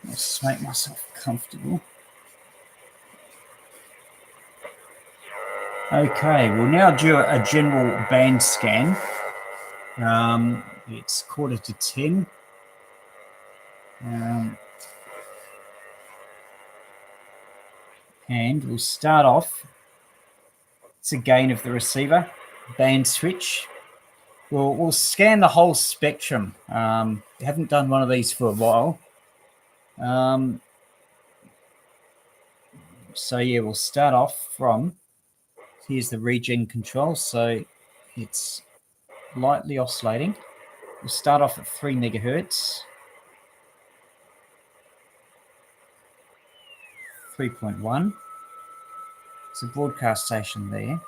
Let's make myself comfortable. Okay, we'll now do a general band scan. It's 9:45. And we'll start off. It's a gain of the receiver, band switch. We'll scan the whole spectrum. Haven't done one of these for a while. So yeah, we'll start off from, here's the Regen Control. So it's lightly oscillating. We'll start off at 3 megahertz. 3.1. It's a broadcast station there.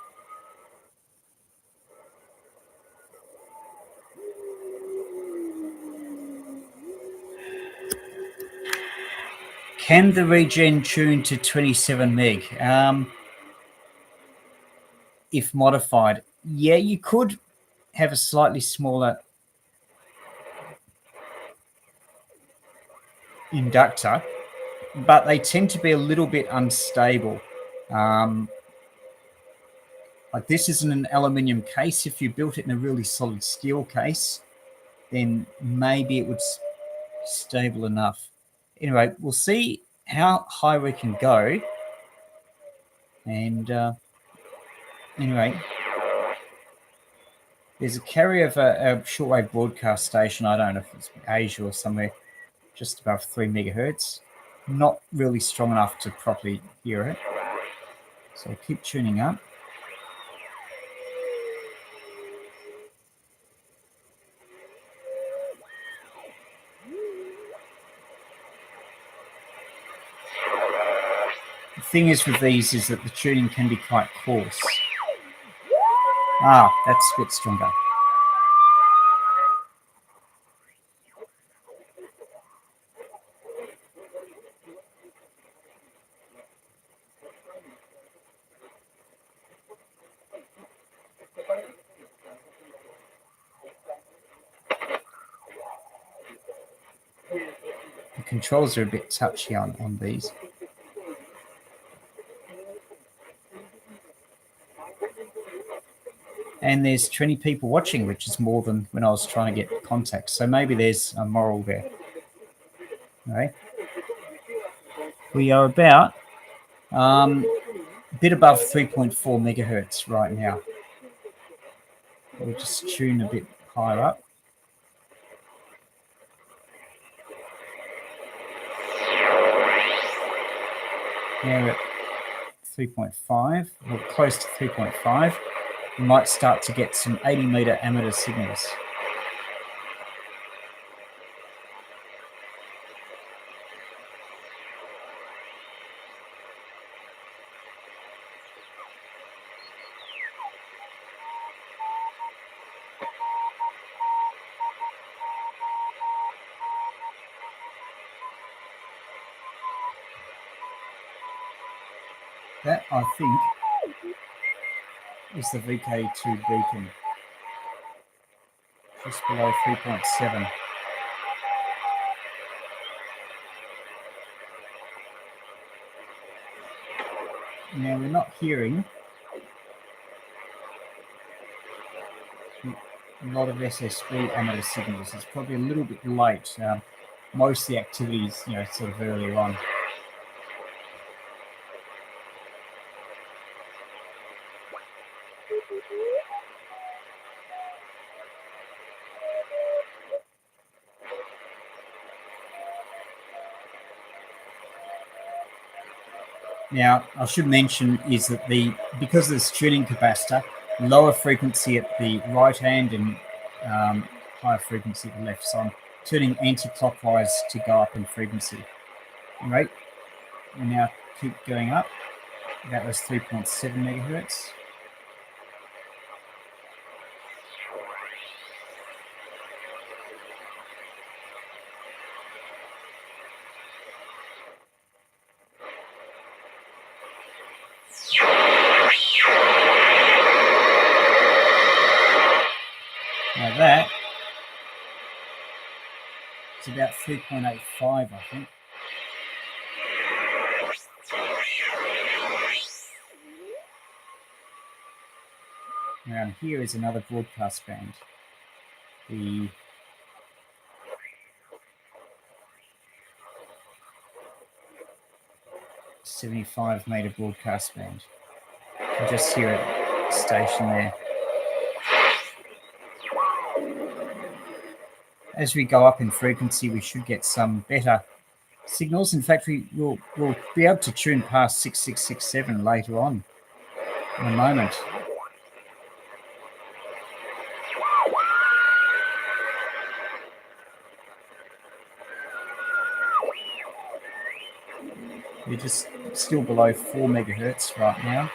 Can the Regen tune to 27 meg? If modified, yeah, you could have a slightly smaller inductor, but they tend to be a little bit unstable. Like this isn't an aluminium case. If you built it in a really solid steel case, then maybe it would stable enough. Anyway, we'll see how high we can go. And anyway, there's a carrier of a shortwave broadcast station. I don't know if it's Asia or somewhere just above 3 megahertz. Not really strong enough to properly hear it. So I'll keep tuning up. The thing is with these is that the tuning can be quite coarse. Ah, that's a bit stronger. The controls are a bit touchy on these. And there's 20 people watching, which is more than when I was trying to get contact. So maybe there's a moral there. All right. We are about a bit above 3.4 megahertz right now. We'll just tune a bit higher up. Now we're at 3.5, or close to 3.5. We might start to get some 80-meter amateur signals. That, I think, is the VK2 beacon, just below 3.7. Now, we're not hearing a lot of SSB amateur signals. It's probably a little bit late. Most of the activities, sort of earlier on. Now, I should mention is that because of this tuning capacitor, lower frequency at the right hand and higher frequency at the left. So I'm turning anti-clockwise to go up in frequency. All right, we now keep going up. That was 3.7 megahertz. Now that is about 3.85, I think. Around here is another broadcast band. The '75-meter broadcast band. You can just hear a station there. As we go up in frequency, we should get some better signals. In fact, we'll be able to tune past 6667 later on in a moment. We're just still below 4 megahertz right now.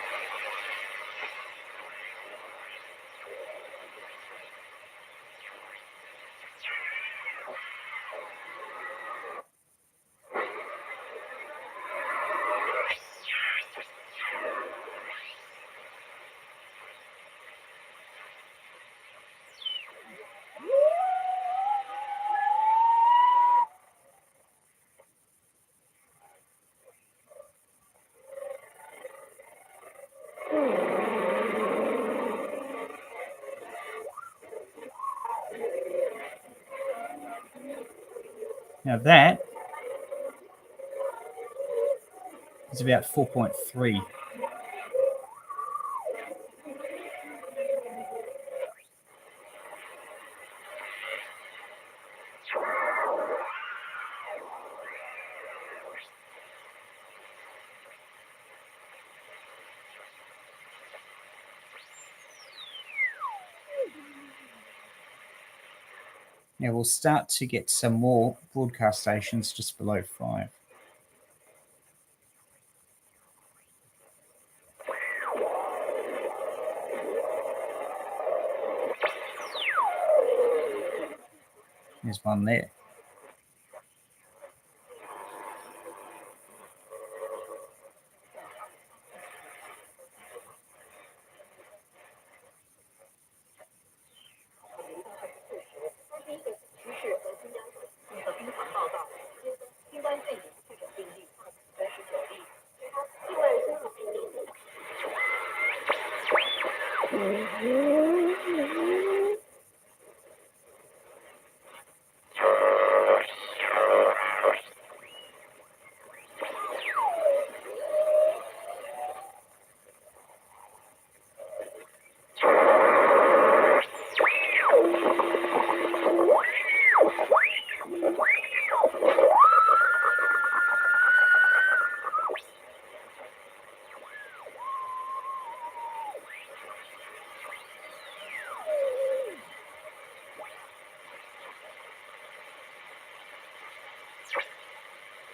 Now that is about 4.3. Now we'll start to get some more broadcast stations just below 5. There's one there.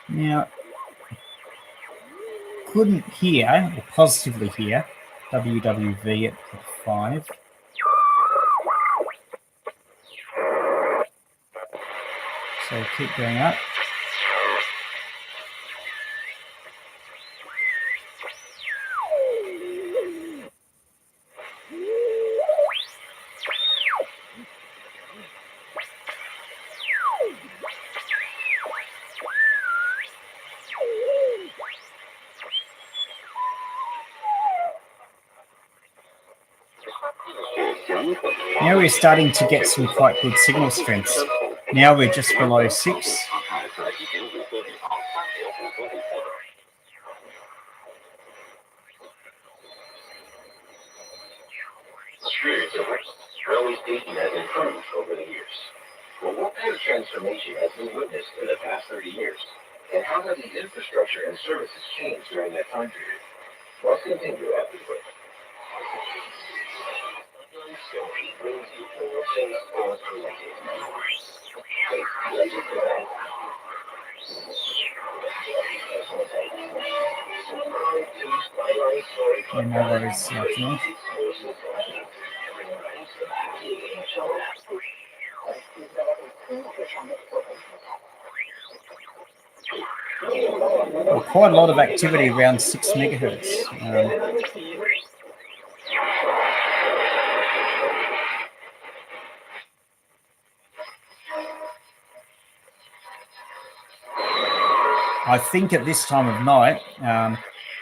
Now, couldn't hear, or positively hear, WWV at 5. So keep going up. Now we're starting to get some quite good signal strengths. Now we're just below 6. Railway station has improved over the years. But what kind of transformation has been witnessed in the past 30 years? And how have the infrastructure and services changed during that time period? Let's continue after the break. And now that is nothing. Well, quite a lot of activity around 6 megahertz. I think at this time of night,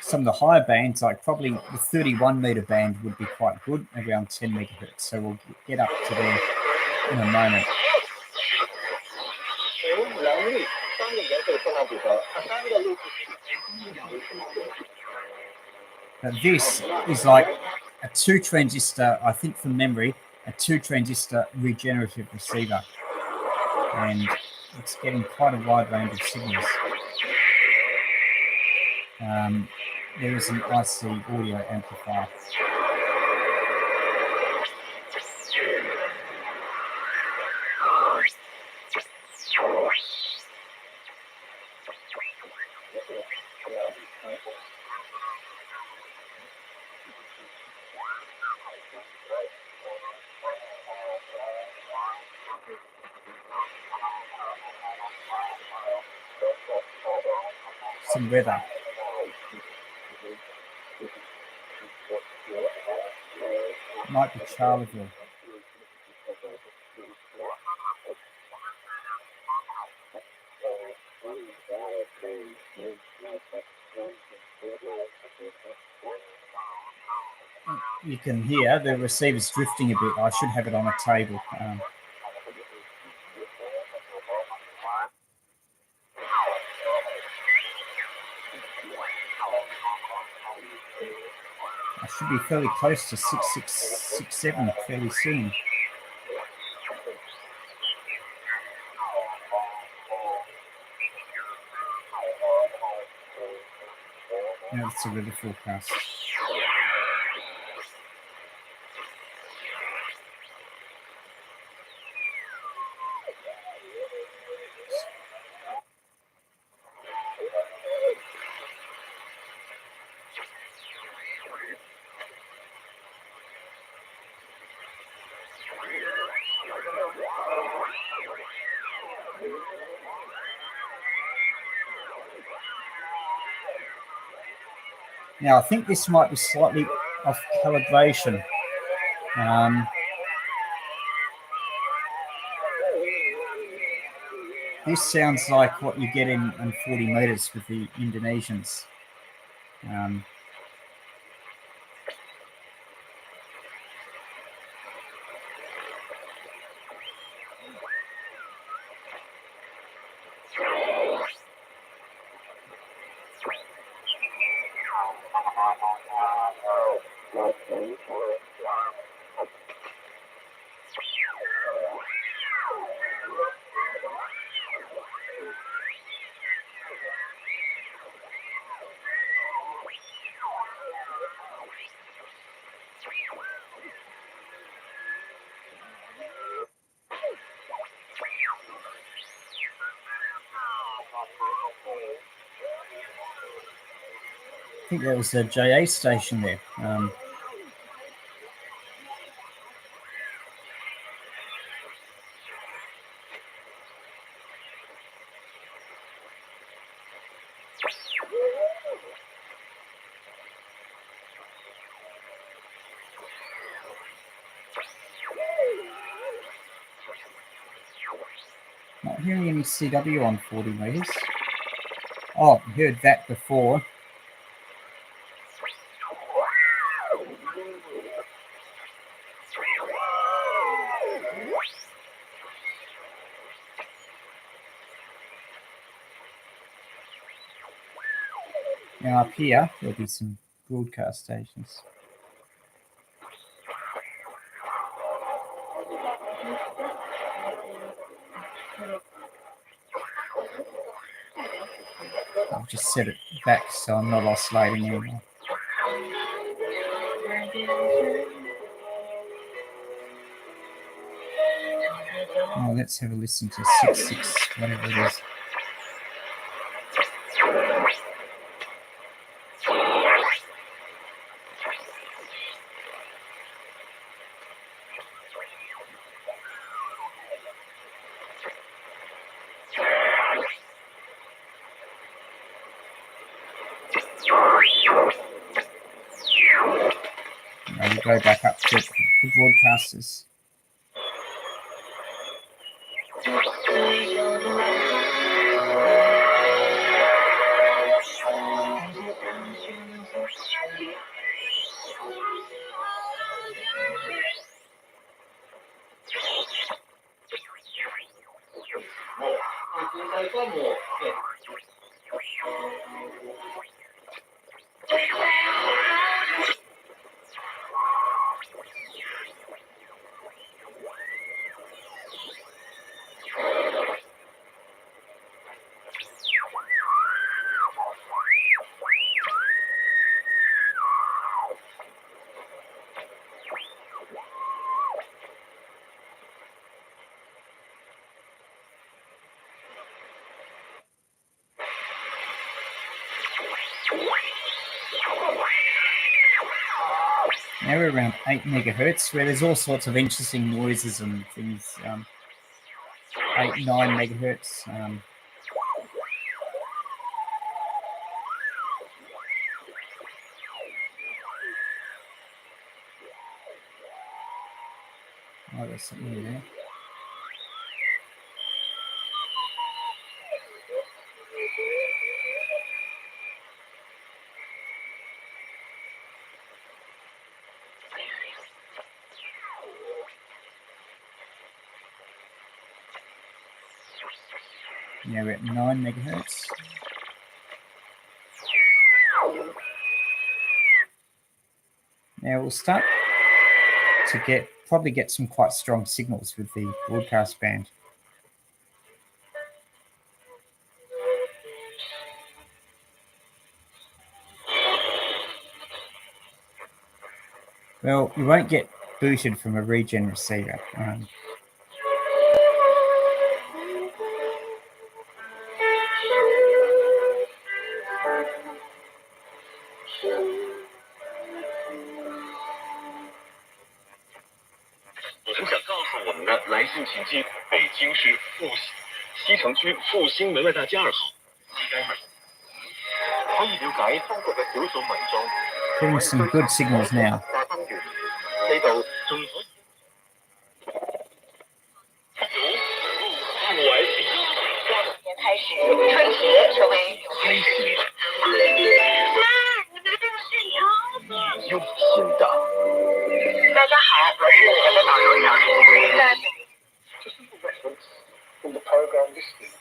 some of the higher bands, like probably the 31 meter band, would be quite good, around 10 megahertz. So we'll get up to there in a moment. Now this is like a 2 transistor, I think from memory, a 2 transistor regenerative receiver. And it's getting quite a wide range of signals. There is an IC audio amplifier. Some weather. Might be Charleville. You can hear the receiver's drifting a bit. I should have it on a table. I should be fairly close to 6667 fairly soon. Now it's a weather forecast. Now, I think this might be slightly off calibration. This sounds like what you get in 40 meters with the Indonesians. I think that was a JA station there. Not hearing any CW on 40 meters. Oh, heard that before. Now up here, there'll be some broadcast stations. I'll just set it back so I'm not oscillating anymore. Oh, let's have a listen to 66, whatever it is. Now we'll go back up to the broadcasters. Now we're around 8 megahertz, where there's all sorts of interesting noises and things. 8, 9 megahertz. Oh, there's something in there. Yeah, we're at 9 megahertz. Now we'll start to probably get some quite strong signals with the broadcast band. Well, you won't get booted from a Regen receiver. Getting some good signals now. 大家好，我是你们的导游小林。在 Just a reference from the program listed.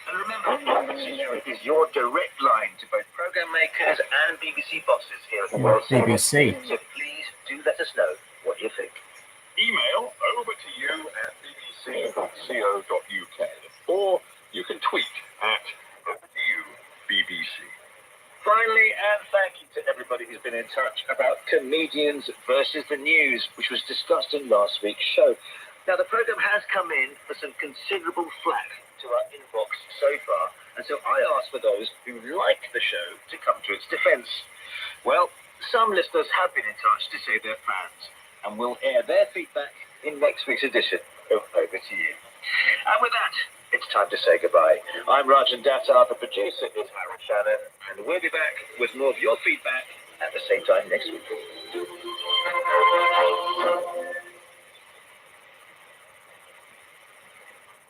And remember, security is your direct line to both program makers and BBC bosses here at the World BBC. So please do let us know what you think. Email over to you at bbc.co.uk or you can tweet at BBC. Finally, and thank you to everybody who's been in touch about comedians versus the news, which was discussed in last week's show. Now, the programme has come in for some considerable flack to our inbox so far, and so I asked for those who like the show to come to its defence. Well, some listeners have been in touch to say they're fans, and we'll air their feedback in next week's edition of Over to You. And with that, it's time to say goodbye. I'm Regen Control, the producer is Aaron Shannon, and we'll be back with more of your feedback at the same time next week.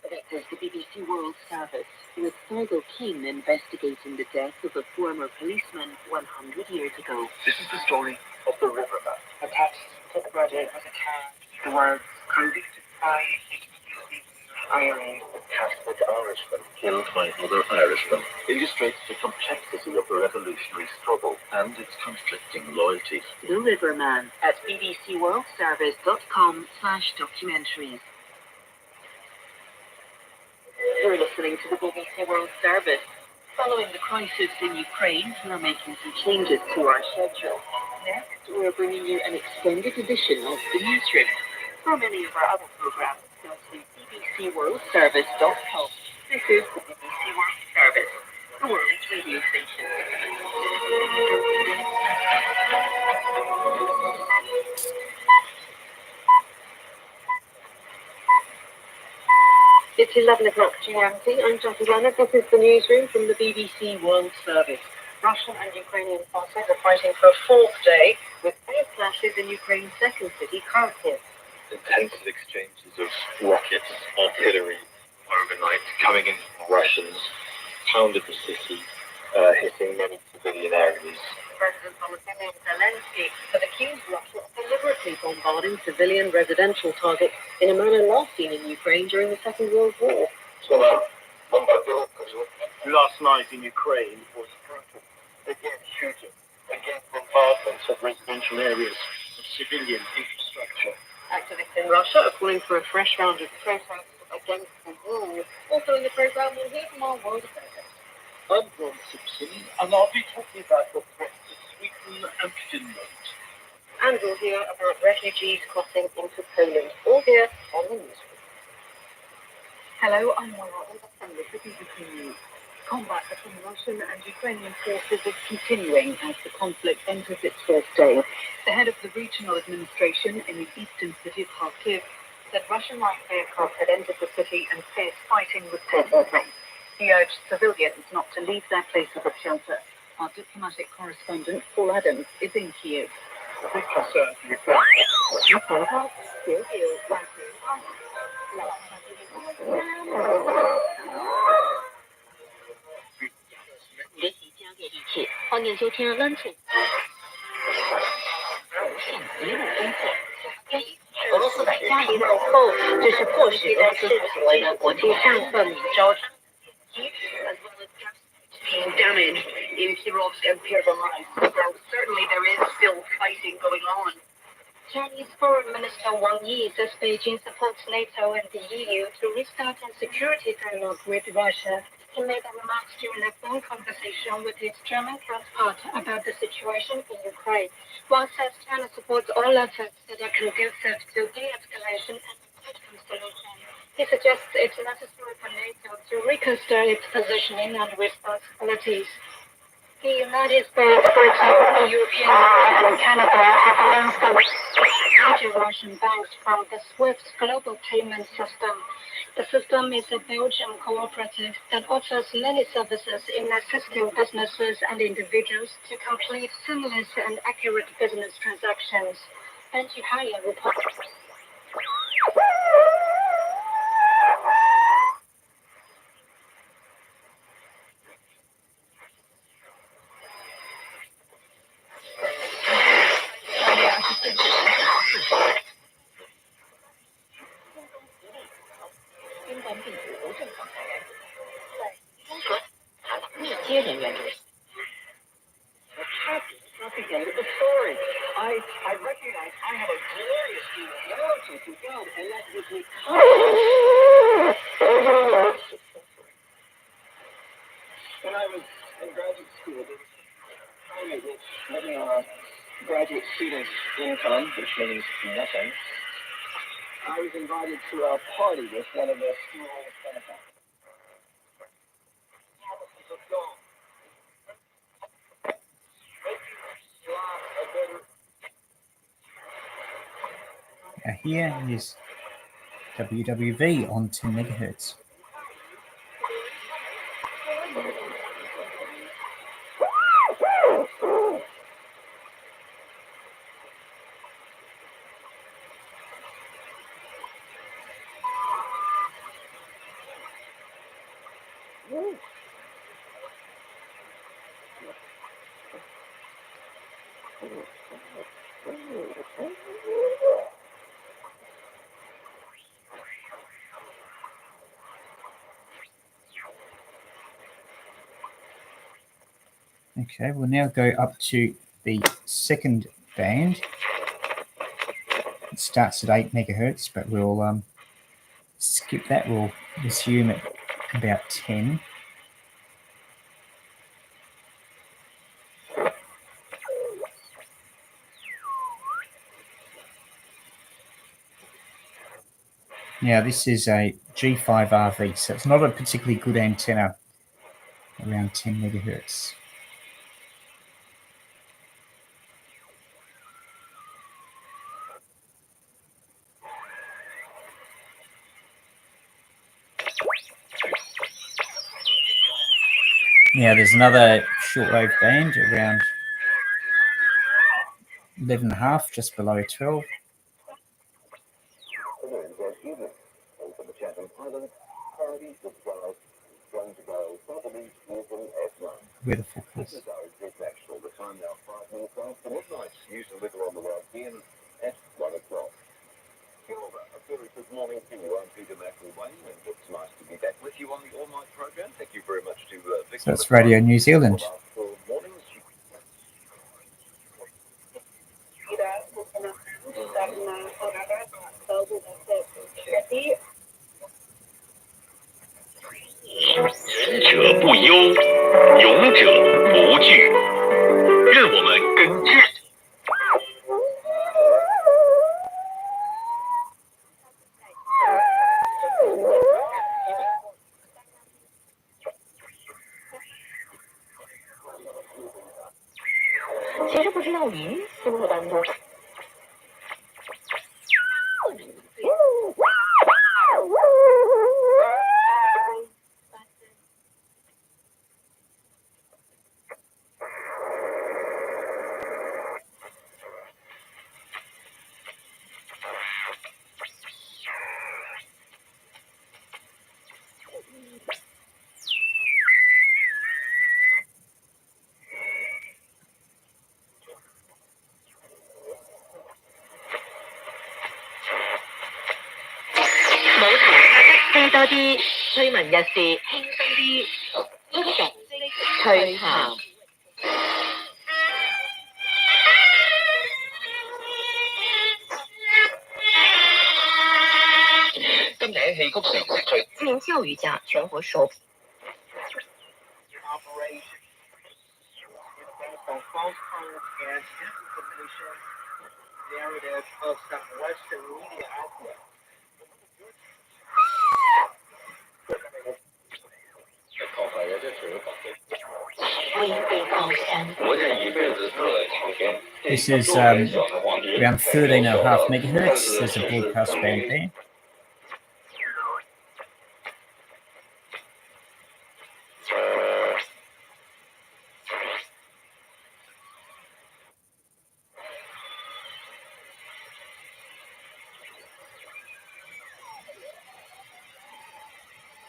This is the BBC World Service, with Fergal Keane investigating the death of a former policeman 100 years ago. This is the story of the Riverman. Attached to the body was attached the words convicted by IRA. Catholic Irishman killed by other Irishmen illustrates the complexity of the revolutionary struggle and its conflicting loyalties. The Riverman at bbcworldservice.com/documentaries. You're listening to the BBC World Service. Following the crisis in Ukraine, we're making some changes to our schedule. Next, we're bringing you an extended edition of the newsroom. For many of our other programs, go to bbcworldservice.com. This is the BBC World Service, the world's radio station. It's 11 o'clock GMT. I'm Jackie Bennett. This is the newsroom from the BBC World Service. Russian and Ukrainian forces are fighting for a fourth day with air clashes in Ukraine's second city, Kharkiv. Intensive exchanges of rockets, artillery overnight coming in from Russians, pounded the city, hitting many civilian areas. President Volodymyr Zelensky has accused Russia of deliberately bombarding civilian residential targets in a manner last seen in Ukraine during the Second World War. Last night in Ukraine was brutal. Again shooting, again bombardments of residential areas, of civilian infrastructure. Activists in Russia are calling for a fresh round of protests against the war. Also in the programme, we'll hear from our world affairs. I'm Ron Simpson, and I'll be talking about the threat to Sweden and Finland. And we'll hear about refugees crossing into Poland. All here on the newsroom. Hello, I'm Laura from the BBC News. Combat between Russian and Ukrainian forces is continuing as the conflict enters its fourth day. The head of the regional administration in the eastern city of Kharkiv said Russian light aircraft had entered the city and fierce fighting was taking place. He urged civilians not to leave their places of shelter. Our diplomatic correspondent, Paul Adams, is in Kiev. A big concern for俄罗斯在加里以后，这是迫使俄罗斯所谓的国际上课名招。Being damaged in Kirovsk and Pervomai. So certainly there is still fighting going on. Chinese Foreign Minister Wang Yi says Beijing supports NATO and the EU to restart a security dialogue with Russia. He made the remarks during a phone conversation with his German counterpart about the situation in Ukraine. Wang says China supports all efforts that are conducive to de-escalation and peaceful solution. He suggests it's necessary for NATO to reconsider its positioning and responsibilities. The United States, for example, the European Union and Canada have announced the major Russian banks from the SWIFT global payment system. The system is a Belgian cooperative that offers many services in assisting businesses and individuals to complete seamless and accurate business transactions. Anti-Haya report. At the end of the story, I recognize I have a glorious humanity to God, and that gives me confidence. When I was in graduate school, there was a time at which living on a graduate student's income, which means nothing, I was invited to a party with one of the school's benefactors. Here is WWV on 10 megahertz. Okay, we'll now go up to the second band. It starts at 8 megahertz, but we'll skip that. We'll resume at about 10. Now this is a G5RV, so it's not a particularly good antenna around 10 megahertz. Now there's another shortwave band around 11.5, just below 12. Where the fuck is? Use the liquor on the way in at 1 o'clock. A very good morning to you. I'm Peter McElwain, and it's nice to be back with you on the All Night program. Thank you very much to Victor. So that's Radio New Zealand. 自然教育家全国首。This is around 13.5 megahertz. There's a broadcast band there.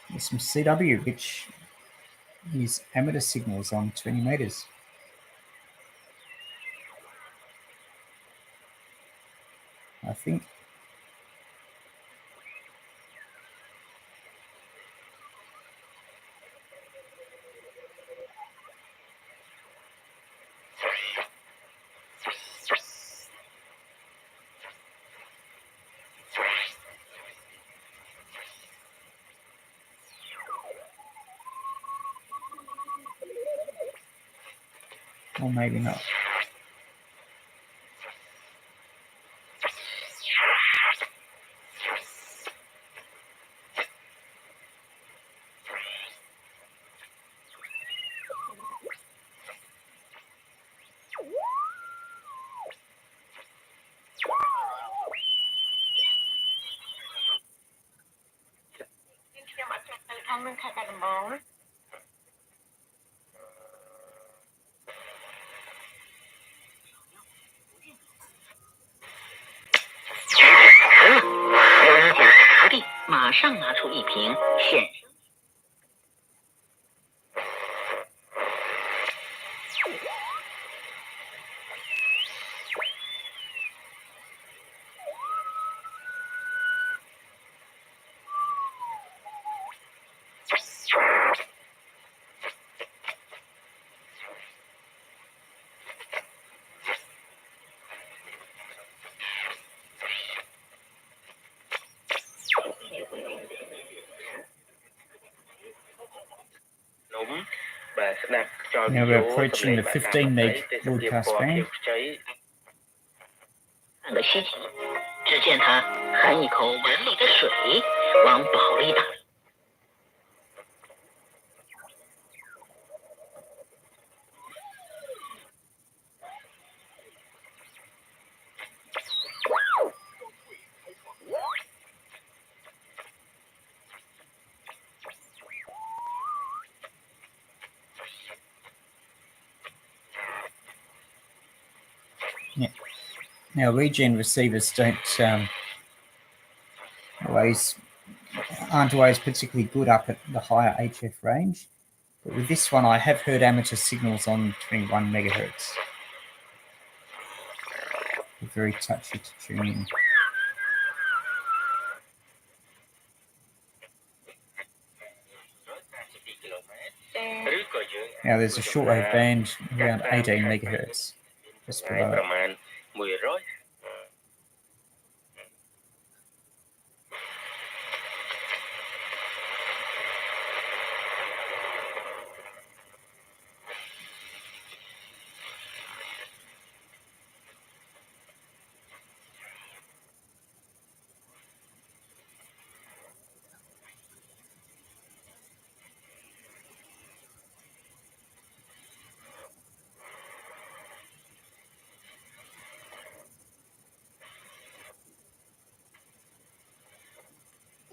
There's some CW, which is amateur signals on 20 meters. I think. Or maybe not. Now we're approaching the 15 meg broadcast band. 只见他含一口碗里的水，往宝里打。Now, Regen receivers aren't always particularly good up at the higher HF range, but with this one, I have heard amateur signals on 21 megahertz. They're very touchy to tune in. Now, there's a shortwave band around 18 megahertz, just below it.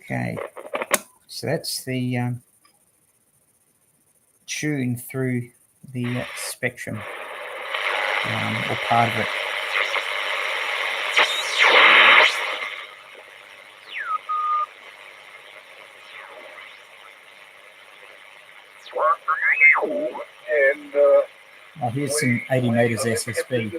Okay, so that's the tune through the spectrum, or part of it. Oh, here's some 80 meters SSB.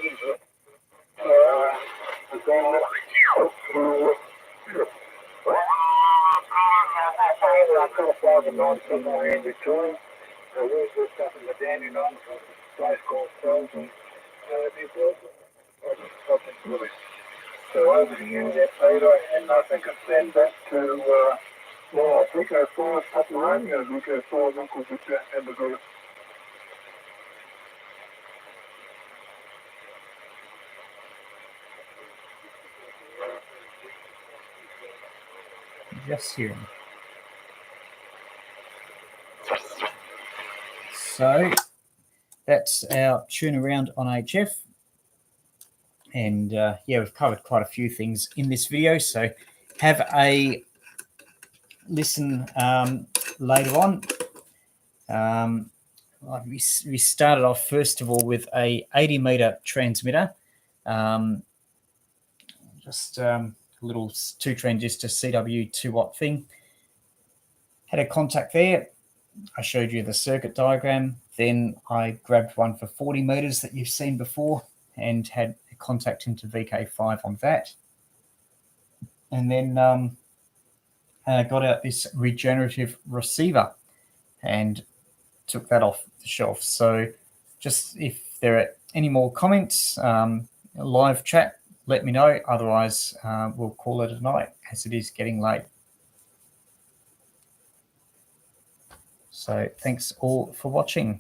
So over to you, that later, and I think I send that to Ja, brukar få tatueringar, brukar få något ändå. Just hearing. So that's our tune around on HF. And yeah, we've covered quite a few things in this video. So have a listen later on. We started off first of all with a 80 meter transmitter, just a little 2 transistor CW 2 watt thing. Had a contact there. I showed you the circuit diagram. Then I grabbed one for 40 meters that you've seen before and had a contact into VK5 on that. And then got out this regenerative receiver and took that off the shelf. So just if there are any more comments, live chat, let me know. Otherwise, we'll call it a night as it is getting late. So thanks all for watching.